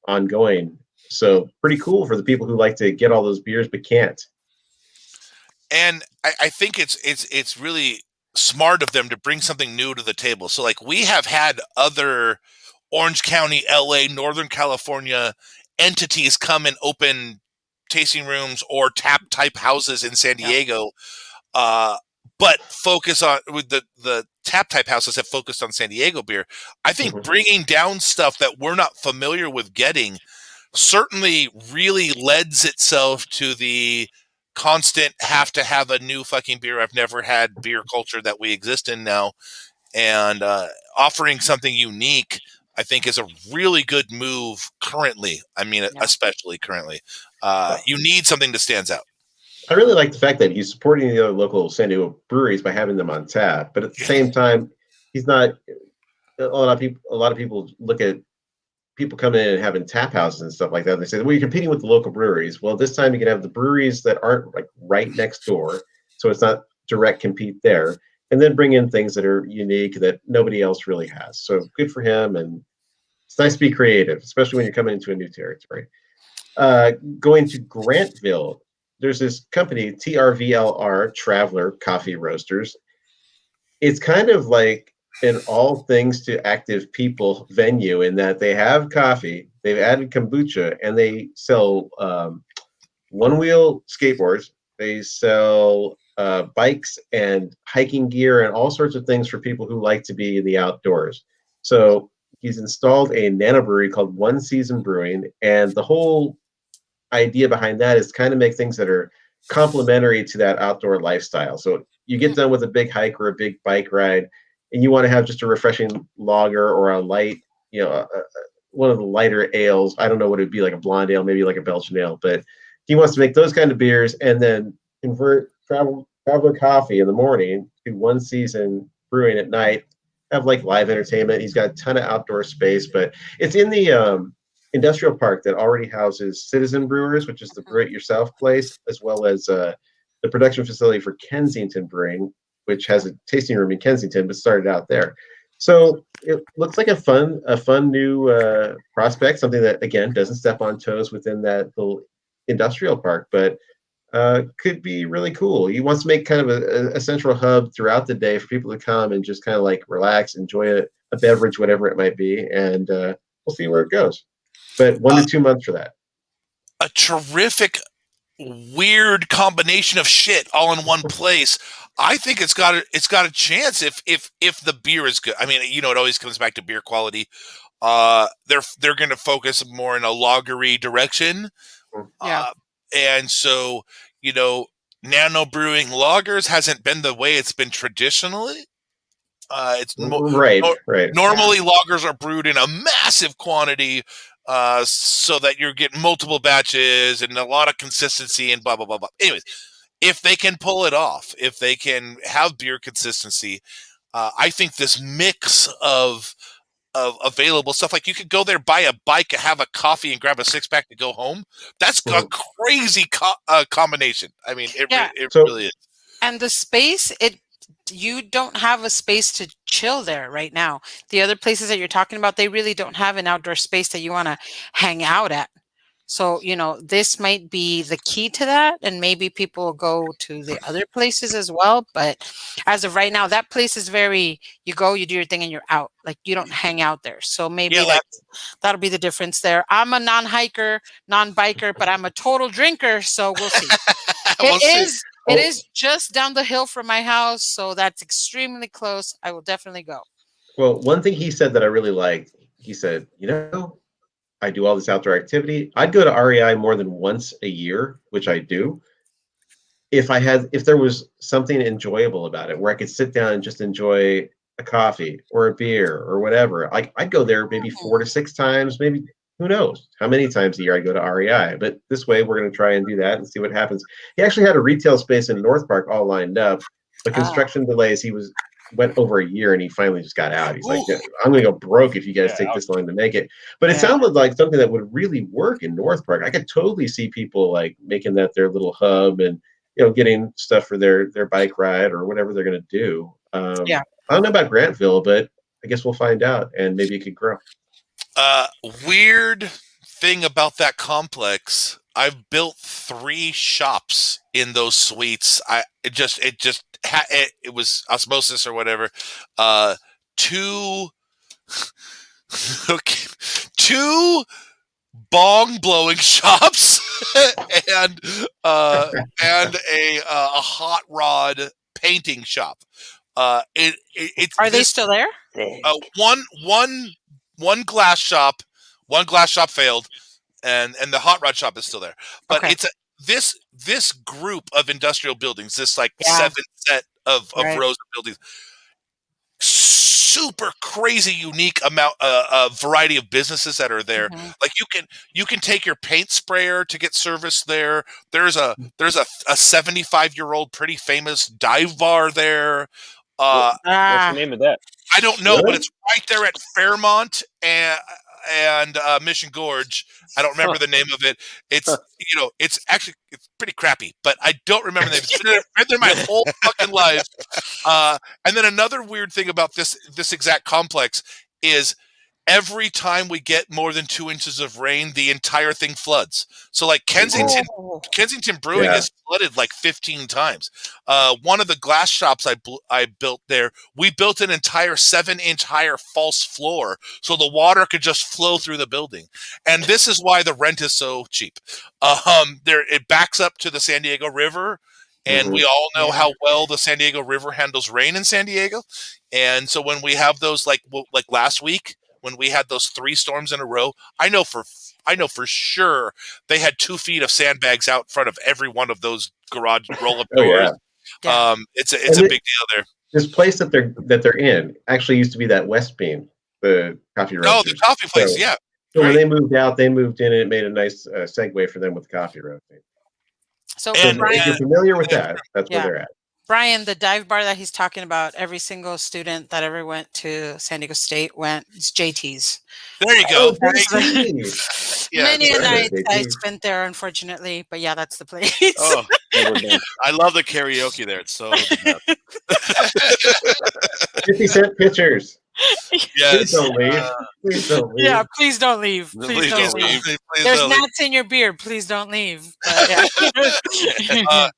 ongoing. So pretty cool for the people who like to get all those beers but can't. And I think it's really smart of them to bring something new to the table. So like we have had other Orange County, LA, Northern California entities come and open tasting rooms or tap type houses in San Diego, but focus on with the tap type houses have focused on San Diego beer. I think bringing down stuff that we're not familiar with getting certainly really lends itself to the constant have to have a new fucking beer. I've never had beer culture that we exist in now, and offering something unique, I think, is a really good move currently. I mean, especially currently, you need something that stands out. I really like the fact that he's supporting the other local San Diego breweries by having them on tap, but at the same time, he's not. A lot of people look at people coming in and having tap houses and stuff like that. And they say, well, you're competing with the local breweries. Well, this time you can have the breweries that aren't like right next door, so it's not direct compete there, and then bring in things that are unique that nobody else really has. So good for him, and it's nice to be creative, especially when you're coming into a new territory. Going to Grantville, there's this company, TRVLR, Traveler Coffee Roasters. It's kind of like an all things to active people venue in that they have coffee, they've added kombucha, and they sell one-wheel skateboards. They sell bikes and hiking gear and all sorts of things for people who like to be in the outdoors. So he's installed a nano brewery called One Season Brewing, and the whole idea behind that is kind of make things that are complementary to that outdoor lifestyle. So you get done with a big hike or a big bike ride, and you want to have just a refreshing lager or a light, one of the lighter ales. I don't know what it'd be, like a blonde ale, maybe like a Belgian ale, but he wants to make those kind of beers and then convert Traveler Coffee in the morning to One Season Brewing at night, have like live entertainment. He's got a ton of outdoor space, but it's in the industrial park that already houses Citizen Brewers, which is the brew it yourself place, as well as the production facility for Kensington Brewing, which has a tasting room in Kensington, but started out there. So it looks like a fun new prospect, something that, again, doesn't step on toes within that little industrial park, but could be really cool. He wants to make kind of a central hub throughout the day for people to come and just kind of like relax, enjoy a beverage, whatever it might be, and we'll see where it goes. But 1 to 2 months for that. A terrific, weird combination of shit all in one place. I think it's got a chance if the beer is good. I mean, it always comes back to beer quality. They're going to focus more in a lagery direction. And so, nano brewing lagers hasn't been the way it's been traditionally. It's right. Normally, lagers are brewed in a massive quantity, so that you're getting multiple batches and a lot of consistency and blah blah blah blah. Anyways, if they can pull it off, if they can have beer consistency, I think this mix of available stuff, like you could go there, buy a bike, have a coffee, and grab a 6-pack to go home. That's a crazy combination. I mean, it really is. And the space, you don't have a space to chill there right now. The other places that you're talking about, they really don't have an outdoor space that you want to hang out at. So, this might be the key to that, and maybe people will go to the other places as well. But as of right now, that place is you go, you do your thing, and you're out. Like, you don't hang out there. So maybe that'll be the difference there. I'm a non-hiker, non-biker, but I'm a total drinker, so we'll see. It is just down the hill from my house, so that's extremely close. I will definitely go. Well, one thing he said that I really liked, he said, I do all this outdoor activity. I'd go to REI more than once a year, which I do. If there was something enjoyable about it, where I could sit down and just enjoy a coffee or a beer or whatever, I'd go there maybe 4 to 6 times, maybe, who knows how many times a year I go to REI. But this way, we're going to try and do that and see what happens. He actually had a retail space in North Park all lined up, but construction delays. He was went over a year, and he finally just got out. He's like, Ooh. I'm going to go broke if you guys Yeah, take this long to make it. But it Yeah. sounded like something that would really work in North Park. I could totally see people like making that their little hub, and getting stuff for their bike ride or whatever they're going to do. Yeah. I don't know about Grantville, but I guess we'll find out, and maybe it could grow. Weird thing about that complex. I've built 3 shops in those suites. It was osmosis or whatever. 2 okay, 2 bong blowing shops and a hot rod painting shop. It's Are they still there? one glass shop failed, and the hot rod shop is still there. But Okay. it's this group of industrial buildings, this like Yeah. 7 set of Right. rows of buildings, super crazy unique amount variety of businesses that are there. Mhm. Like you can take your paint sprayer to get service there. There's a 75-year-old pretty famous dive bar there. What's Ah, the name of that? I don't know, Really? but it's right there at Fairmont and Mission Gorge. I don't remember the name of it. It's it's pretty crappy, but I don't remember the name. It's been there my whole fucking life. And then another weird thing about this exact complex is every time we get more than 2 inches of rain, the entire thing floods. So like Kensington Brewing Yeah. is flooded like 15 times. One of the glass shops I built there, we built an entire 7-inch higher false floor so the water could just flow through the building. And this is why the rent is so cheap. It backs up to the San Diego River, and we all know how well the San Diego River handles rain in San Diego. And so when we have those like last week, when we had those 3 storms in a row, I know for sure they had 2 feet of sandbags out front of every one of those garage roll-up Oh, doors. yeah. It's a And big deal there. This place that they're in actually used to be that West Bean, the coffee roasters. Oh, the coffee place, yeah. So when Right. they moved out, they moved in, and it made a nice segue for them with coffee roasting. so So And- if you're familiar with that, that's where Yeah. they're at. Brian, the dive bar that he's talking about, every single student that ever went to San Diego State went. It's JT's. There you go. That's JT. Yeah, Many a that's right, night I JT. spent there, unfortunately, but yeah, that's the place. Oh, Never been. I love the karaoke there. It's so 50-cent pitchers. Yes. Please don't leave. Please don't leave. Yeah, please don't leave. Please don't leave. Please There's don't leave. gnats in your beer. Please don't leave. But, yeah.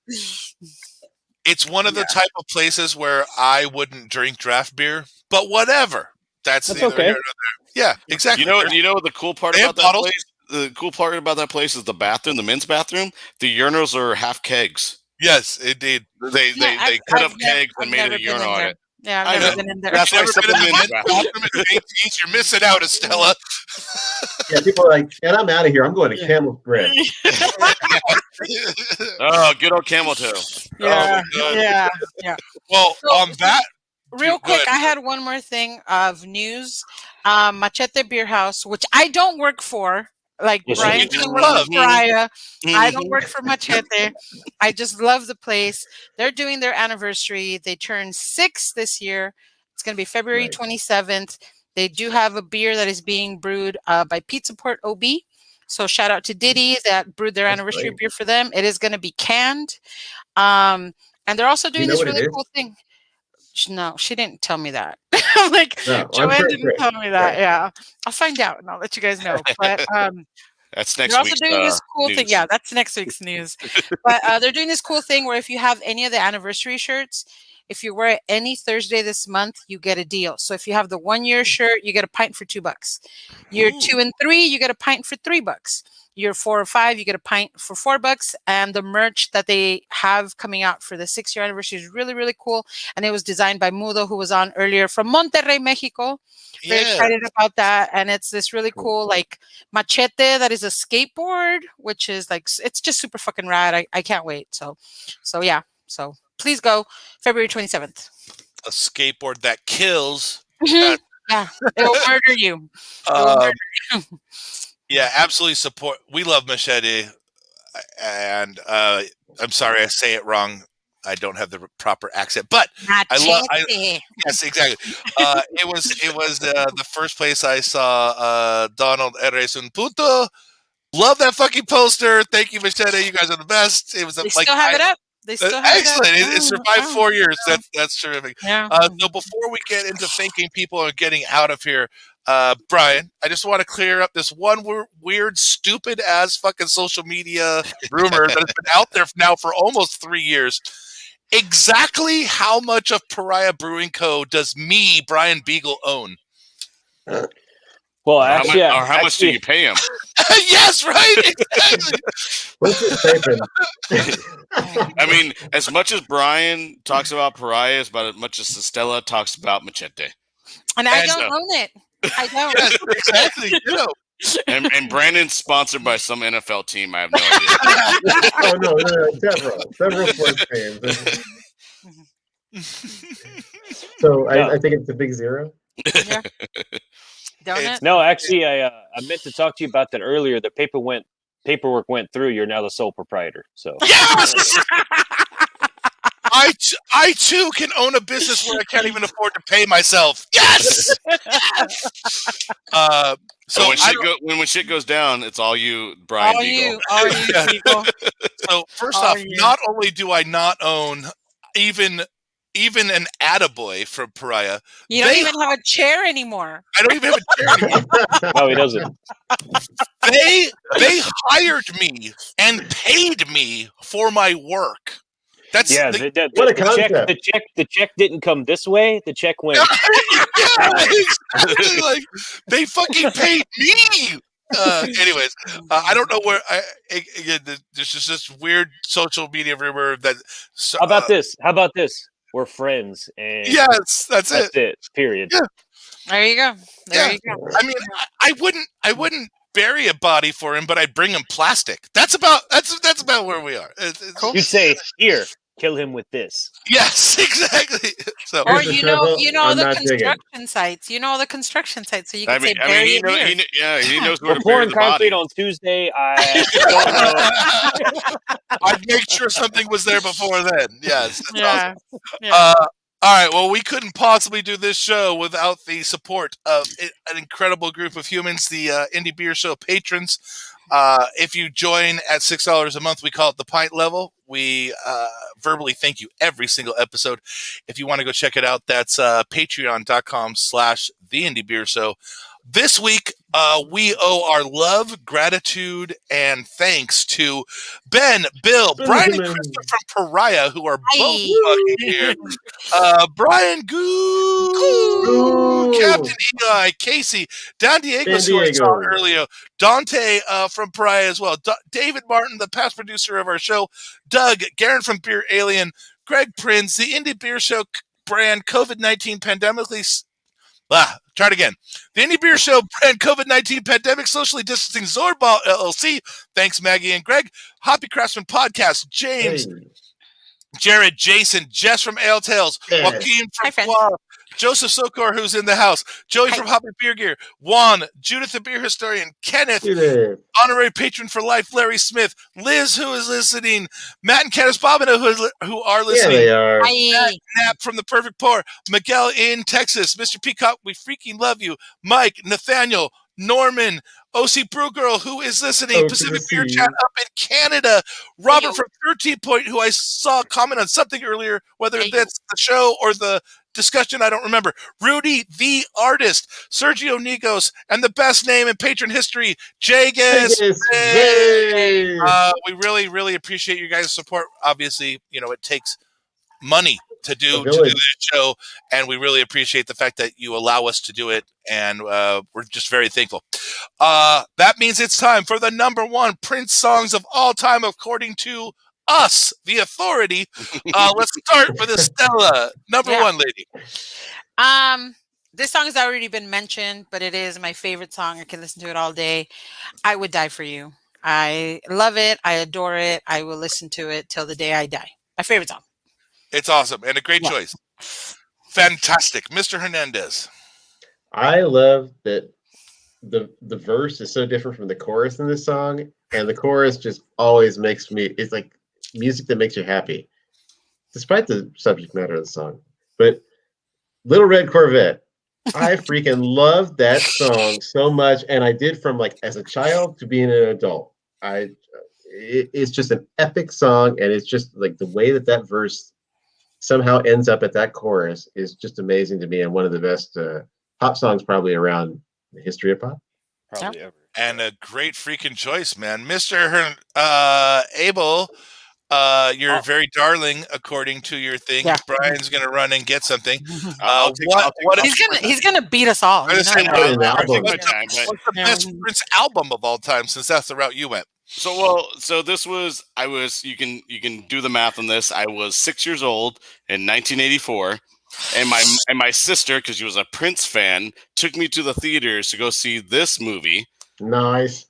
It's one of the type of places where I wouldn't drink draft beer, but whatever. That's That's neither okay. here nor there. Yeah, exactly. you know what the cool part They have about that bottles. place? The cool part about that place is the bathroom, the men's bathroom. The urinals are half kegs. Yes, indeed. They cut up kegs and made a urinal on it. Yeah, I I've never know. been in there. That's why Never been in the men's bathroom. bathroom at JT's. You're missing out, Estella. Yeah, people are like, and I'm out of here. I'm going to Camel's Bread. Oh, good old camel toe. Yeah, my God. yeah. Well, So- on that, Real Go quick, ahead. I had one more thing of news. Machete Beer House, which I don't work for. Like Yes, Brian you do. doesn't work Love. for Pariah. I Mm-hmm. don't work for Machete. I just love the place. They're doing their anniversary. They turned 6 this year. It's going to be February Nice. 27th. They do have a beer that is being brewed by Pizza Port OB. So shout out to Diddy that brewed their That's anniversary great. beer for them. It is going to be canned. And they're also doing know this what it really is? cool thing. No, she didn't tell me that. I'm like, No, I'm Joanne sure didn't it's tell great. me that. Right. Yeah, I'll find out and I'll let you guys know. But That's next they're also week's doing this cool thing. news. Yeah, that's next week's news. But they're doing this cool thing where if you have any of the anniversary shirts, if you wear it any Thursday this month, you get a deal. So if you have the 1-year shirt, you get a pint for $2. Year Ooh. 2 and 3, you get a pint for $3. Year 4 or 5, you get a pint for $4. And the merch that they have coming out for the 6-year anniversary is really, really cool. And it was designed by Mudo, who was on earlier from Monterrey, Mexico. Very yeah. excited about that. And it's this really cool, like machete that is a skateboard, which is like, it's just super fucking rad. I can't wait. So yeah. So please go February 27th. A skateboard that kills. Yeah, it'll murder you. It'll Um, murder you. Yeah, absolutely support. We love Machete, and I'm sorry I say it wrong. I don't have the proper accent, but Machete. yes, exactly. It was the first place I saw Donald Eres un Punto. Love that fucking poster. Thank you, Machete. You guys are the best. It was They still have it up. They still have excellent. it up. It survived 4 years. That's terrific. Yeah. So before we get into thanking people and getting out of here, Brian, I just want to clear up this one weird, stupid ass fucking social media rumor that has been out there now for almost 3 years. Exactly how much of Pariah Brewing Co. does me, Brian Beagle, own? Well, How much do you pay him? Yes, right. Exactly. What's it taping? I mean, as much as Brian talks about Pariah, is about as much as Stella talks about Machete. And I don't own it. I don't. Yes, exactly. You know. And Brandon's sponsored by some NFL team. I have no idea. Oh no, several sports games. So I think it's a big zero. Yeah. Donut? No, actually, I meant to talk to you about that earlier. The paperwork went through. You're now the sole proprietor. So yes, I too can own a business where I can't even afford to pay myself. Yes. So when shit goes down, it's all you, Brian Beagle. All you people. So first off, not only do I not own even an attaboy from Pariah, you don't even have a chair anymore. I don't even have a chair anymore. no, he doesn't. They hired me and paid me for my work. That's what a concept. The check didn't come this way. The check went. Yeah, exactly. Like they fucking paid me. Anyways, I don't know where. Again, there's just this weird social media rumor that. How about this? How about this? We're friends, and yes, that's it. Period. Yeah. There you go. There you go. I mean, I wouldn't bury a body for him, but I'd bring him plastic. That's about where we are. You'd say, "Here, kill him with this." Yes, exactly. So, or the construction sites. So you can say bury he knows where to bury pouring the concrete body. on Tuesday. I don't know. I'd make sure something was there before then. Yes. Yeah. Awesome. Yeah. All right. Well, we couldn't possibly do this show without the support of an incredible group of humans, the Indie Beer Show patrons. If you join at $6 a month, we call it the pint level. We verbally thank you every single episode. If you want to go check it out, that's patreon.com/the Indie Beer Show. This week, we owe our love, gratitude, and thanks to Ben, Bill, Brian, and Krista from Pariah, who are both fucking here. Brian Goo, Captain Eli, Casey, Dan Diego's who I saw earlier, Dante from Pariah as well, David Martin, the past producer of our show, Doug, Garen from Beer Alien, Greg Prince, the Indie Beer Show brand, COVID-19 pandemically... try it again. The Indie Beer Show brand COVID-19 pandemic socially distancing Zorball LLC. Thanks, Maggie and Greg. Hoppy Craftsman Podcast. James, Jared, Jason, Jess from Ale Tales, Joaquin from Guava, Joseph Socar, who's in the house, Joey from Hoppy Beer Gear, Juan, Judith the Beer Historian, Kenneth, honorary patron for life, Larry Smith, Liz, who is listening, Matt and Candace Bobino, who are listening. Yeah, they are. Nap from the Perfect Pour, Miguel in Texas, Mr. Peacock, we freaking love you, Mike, Nathaniel, Norman, OC Brew Girl, who is listening, Pacific Beer Chat up in Canada, Robert from 13 Point, who I saw comment on something earlier, whether that's the show or the discussion, I don't remember. Rudy, the artist, Sergio Nigos, and the best name in patron history, Jagus. We really, really appreciate you guys' support. Obviously, it takes money to do this show, and we really appreciate the fact that you allow us to do it, and we're just very thankful. That means it's time for the number one Prince songs of all time, according to us, the authority. Let's start with Estella, number one lady. This song has already been mentioned, but it is my favorite song. I can listen to it all day. I Would Die for You. I love it. I adore it. I will listen to it till the day I die. My favorite song. It's awesome and a great choice. Fantastic. Mr. Hernandez. I love that the verse is so different from the chorus in this song, and the chorus just always makes me, it's like music that makes you happy. despite the subject matter of the song. But Little Red Corvette, I freaking loved that song so much, and I did from like as a child to being an adult. It's just an epic song, and it's just like the way that verse somehow ends up at that chorus is just amazing to me, and one of the best pop songs probably around the history of pop. Probably ever. And a great freaking choice, man. Mr. Abel, you're very darling according to your thing. Yeah. Brian's gonna run and get something. He's gonna beat us all. I'm You gonna know? say, an album. what's the best Prince album of all time, since that's the route you went? So this was you can do the math on this. I was 6 years old in 1984, and my sister, because she was a Prince fan, took me to the theaters to go see this movie. Nice.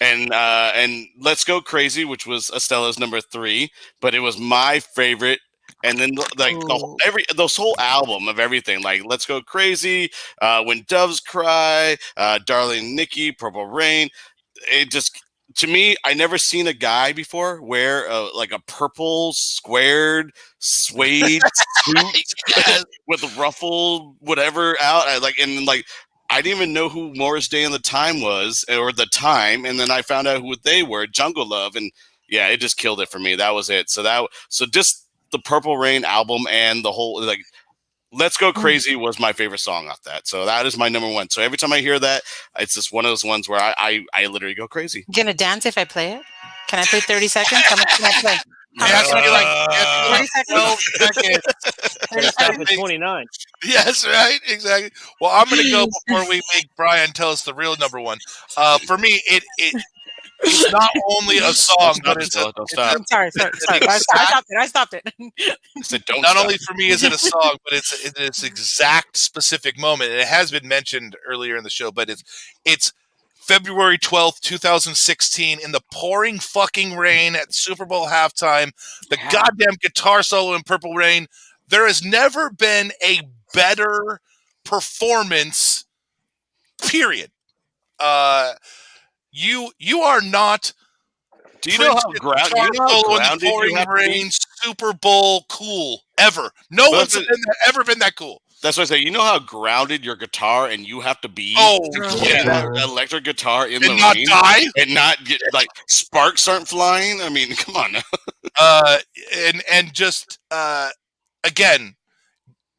And Let's Go Crazy, which was Estella's number 3, but it was my favorite. And then this whole album of everything, like Let's Go Crazy, When Doves Cry, Darling Nikki, Purple Rain. It just, to me, I never seen a guy before wear like a purple squared suede suit with a ruffle whatever out. I didn't even know who Morris Day and the Time was, or the Time, and then I found out who they were, Jungle Love, and yeah, it just killed it for me. That was it. So just the Purple Rain album and the whole Let's Go Crazy was my favorite song off that. So that is my number 1. So every time I hear that, it's just one of those ones where I literally go crazy. You gonna dance if I play it? Can I play 30 seconds? How much can I play? How much can I play? 30 seconds? 30 seconds, 29. Yes, right, exactly. Well, I'm going to go before we make Brian tell us the real number 1. For me, it's not only a song, but it's Don't stop. I'm sorry. I stopped it. Not only for me is it a song, but it's exact specific moment. And it has been mentioned earlier in the show, but it's February 12th, 2016, in the pouring fucking rain at Super Bowl halftime. The goddamn guitar solo in Purple Rain. There has never been a better performance, period. You are not. Do you know how grounded you have to be? Super Bowl cool ever. No one's ever been that cool. That's what I say. You know how grounded your guitar and you have to be to get that electric guitar in the rain die and not get like sparks aren't flying. I mean, come on. And just again,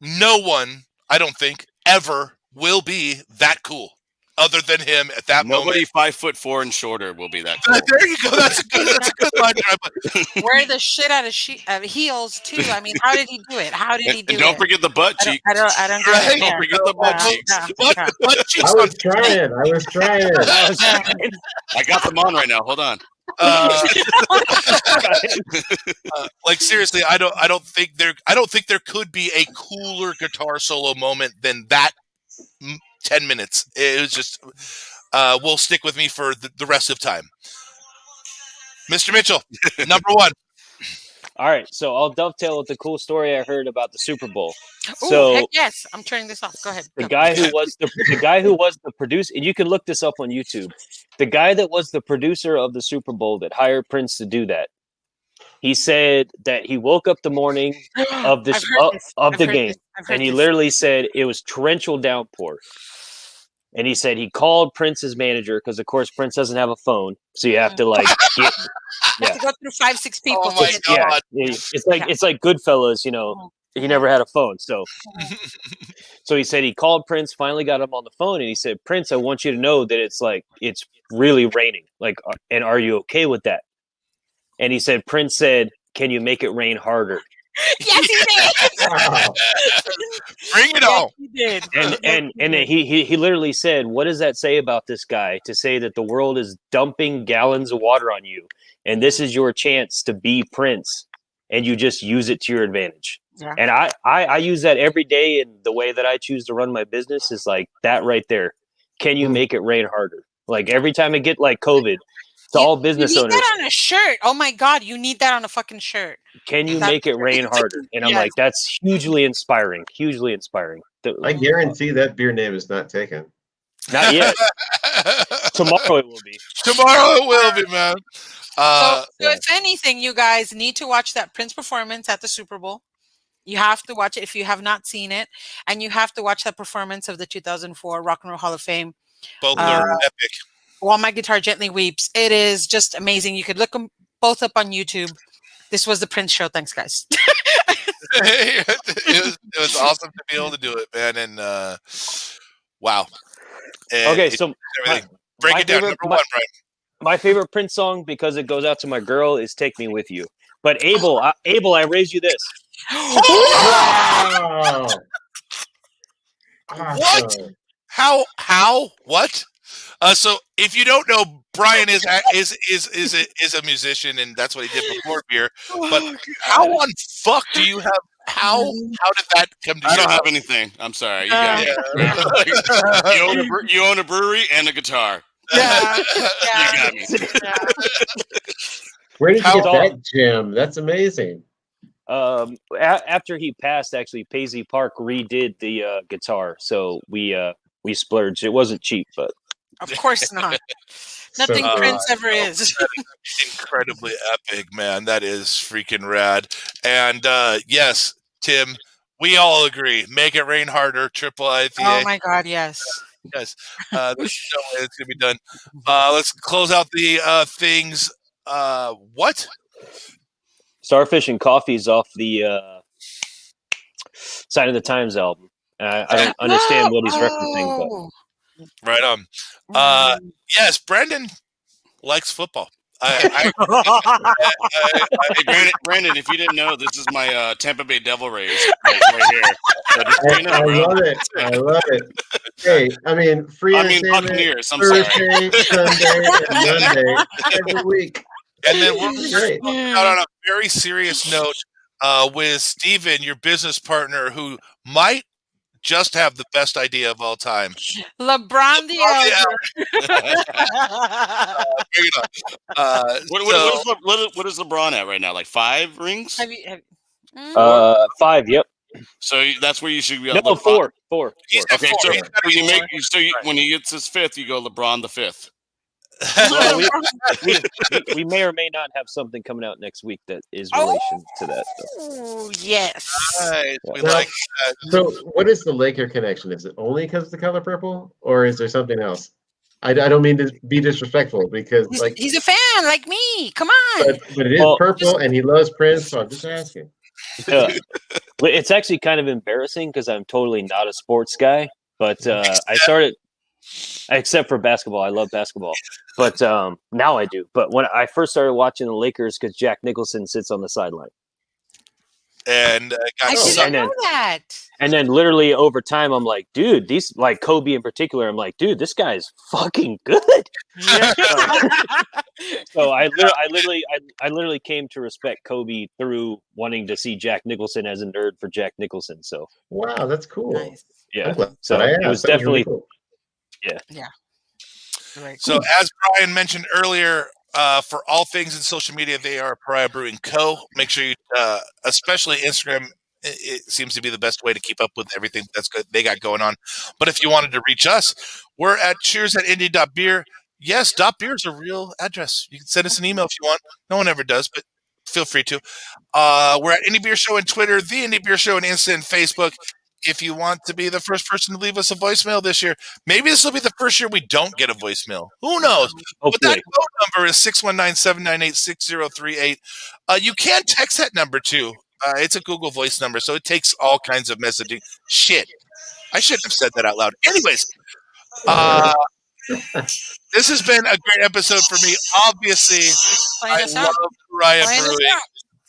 no one, I don't think, ever will be that cool. Other than him at that moment. Nobody 5'4" and shorter will be that cool. There you go. That's a good line. Wear the shit out of heels too. I mean, how did he do it? How did he do it? Don't forget the butt cheeks. I don't Right? Don't forget the butt cheeks. Butt cheeks. I was trying. I got them on right now. Hold on. Like seriously, I don't think there could be a cooler guitar solo moment than that. 10 minutes. It was just will stick with me for the rest of time. Mr. Mitchell, number 1. All right, so I'll dovetail with the cool story I heard about the Super Bowl. Ooh, So heck yes, I'm turning this off. Go ahead. the guy who was the producer, and you can look this up on YouTube. The guy that was the producer of the Super Bowl that hired Prince to do that. He said that he woke up the morning of the game, and he literally said it was torrential downpour. And he said he called Prince's manager because, of course, Prince doesn't have a phone, so you have to you have to go through 5-6 people. Oh my God. It's like Goodfellas, you know. He never had a phone, so he said he called Prince, finally got him on the phone, and he said, "Prince, I want you to know that it's really raining. Like, and are you okay with that?" And he said, Prince said, "Can you make it rain harder?" Yes, he did. Bring it on. He did. And then he literally said, "What does that say about this guy to say that the world is dumping gallons of water on you, and this is your chance to be Prince, and you just use it to your advantage?" Yeah. And I use that every day, and the way that I choose to run my business is like that right there. Can you make it rain harder? Like every time I get like COVID, to all business owners. You need that on a shirt. Oh my God, you need that on a fucking shirt. Can you make it rain harder? And I'm like, that's hugely inspiring. Hugely inspiring. I guarantee that beer name is not taken. Not yet. Tomorrow it will be. Tomorrow it will be, man. So Yeah. if anything, you guys need to watch that Prince performance at the Super Bowl. You have to watch it if you have not seen it, and you have to watch that performance of the 2004 Rock and Roll Hall of Fame. Both Uh, are epic. While My Guitar Gently Weeps. It is just amazing. You could look them both up on YouTube. This was the Prince show. Thanks, guys. It was awesome to be able to do it, man. And wow. Okay, so everything. Break my it down. favorite- Number one, Brian. my favorite Prince song, because it goes out to my girl, is "Take Me With You." But Abel, I raise you this. Wow. What? Awesome. How? What? So if you don't know, Brian is a musician, and that's what he did before beer. But how on fuck do you have? How did that come to I don't you? have anything. I'm sorry. You got me. You own a brewery and a guitar. Yeah. You got me. Where did you How- get that gem? That's amazing. After he passed, actually, Paisley Park redid the guitar, so we splurged. It wasn't cheap, but Of course not. Nothing So, Prince ever is. Incredibly epic, man. That is freaking rad. And yes, Tim, we all agree. Make it rain harder. Triple IPA. Oh my God, yes. Yes. There's no way it's gonna be done. Let's close out the things. What? Starfish and Coffee's off the Sign of the Times album. I don't understand what he's referencing, but Oh. Right on. Mm. Yes, Brandon likes football. Hey, Brandon, if you didn't know, this is my Tampa Bay Devil Rays right here. So just so you know, I bro. love it. I love it. Hey, I mean, free entertainment Buccaneers. I'm sorry. Thursday, Sunday, and Monday every week. And then we're Great. out on a very serious note with Steven, your business partner, who might just have the best idea of all time. LeBron the Elder. Bring it on. What is LeBron at right now? Like 5 rings? Have you, 5. Yep. So that's where you should be. No, LeBron. 4. He's at Okay, four. so He's at you make four. when he gets his 5th, you go LeBron the 5th. Well, we may or may not have something coming out next week that is relation to that. So. Oh, yes. Nice. We Now, like that. So, what is the Laker connection? Is it only because of the color purple, or is there something else? I don't mean to be disrespectful because, like, He's a fan like me. Come on. but it is Well, purple, and he loves Prince. So I'm just asking. But it's actually kind of embarrassing because I'm totally not a sports guy. But I started, except for basketball. I love basketball. But now I do. But when I first started watching the Lakers, because Jack Nicholson sits on the sideline. And I got didn't sucked. know that. And then literally over time, I'm like, dude, these, like Kobe in particular, I'm like, dude, this guy's fucking good. So I literally came to respect Kobe through wanting to see Jack Nicholson as a nerd for Jack Nicholson. So Wow, that's cool. Nice. yeah, I'm glad so I it asked. was That really definitely cool. Right. So as Brian mentioned earlier, for all things in social media, they are Pariah Brewing Co. Make sure you, especially Instagram, it seems to be the best way to keep up with everything that's good they got going on. But if you wanted to reach us, we're at cheers@indie.beer. Yes, .beer is a real address. You can send us an email if you want. No one ever does, but feel free to. We're at Indie Beer Show on Twitter, The Indie Beer Show on Insta and Facebook. If you want to be the first person to leave us a voicemail this year, maybe this will be the first year we don't get a voicemail. Who knows? But that hopefully. phone number is 619-798-6038. You can text that number too. It's a Google Voice number, so it takes all kinds of messaging. Shit. I shouldn't have said that out loud. Anyways, this has been a great episode for me. Obviously, Playing I us out. love Pariah Playing us Brewing, out.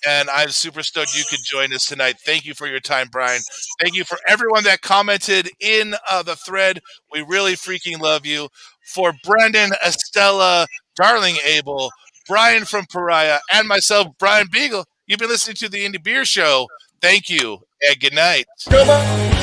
and I'm super stoked you could join us tonight. Thank you for your time, Brian. Thank you for everyone that commented in the thread. We really freaking love you. For Brendan, Estella, Darling Abel, Brian from Pariah, and myself, Brian Beagle, you've been listening to the Indie Beer Show. Thank you, and good night. Come on.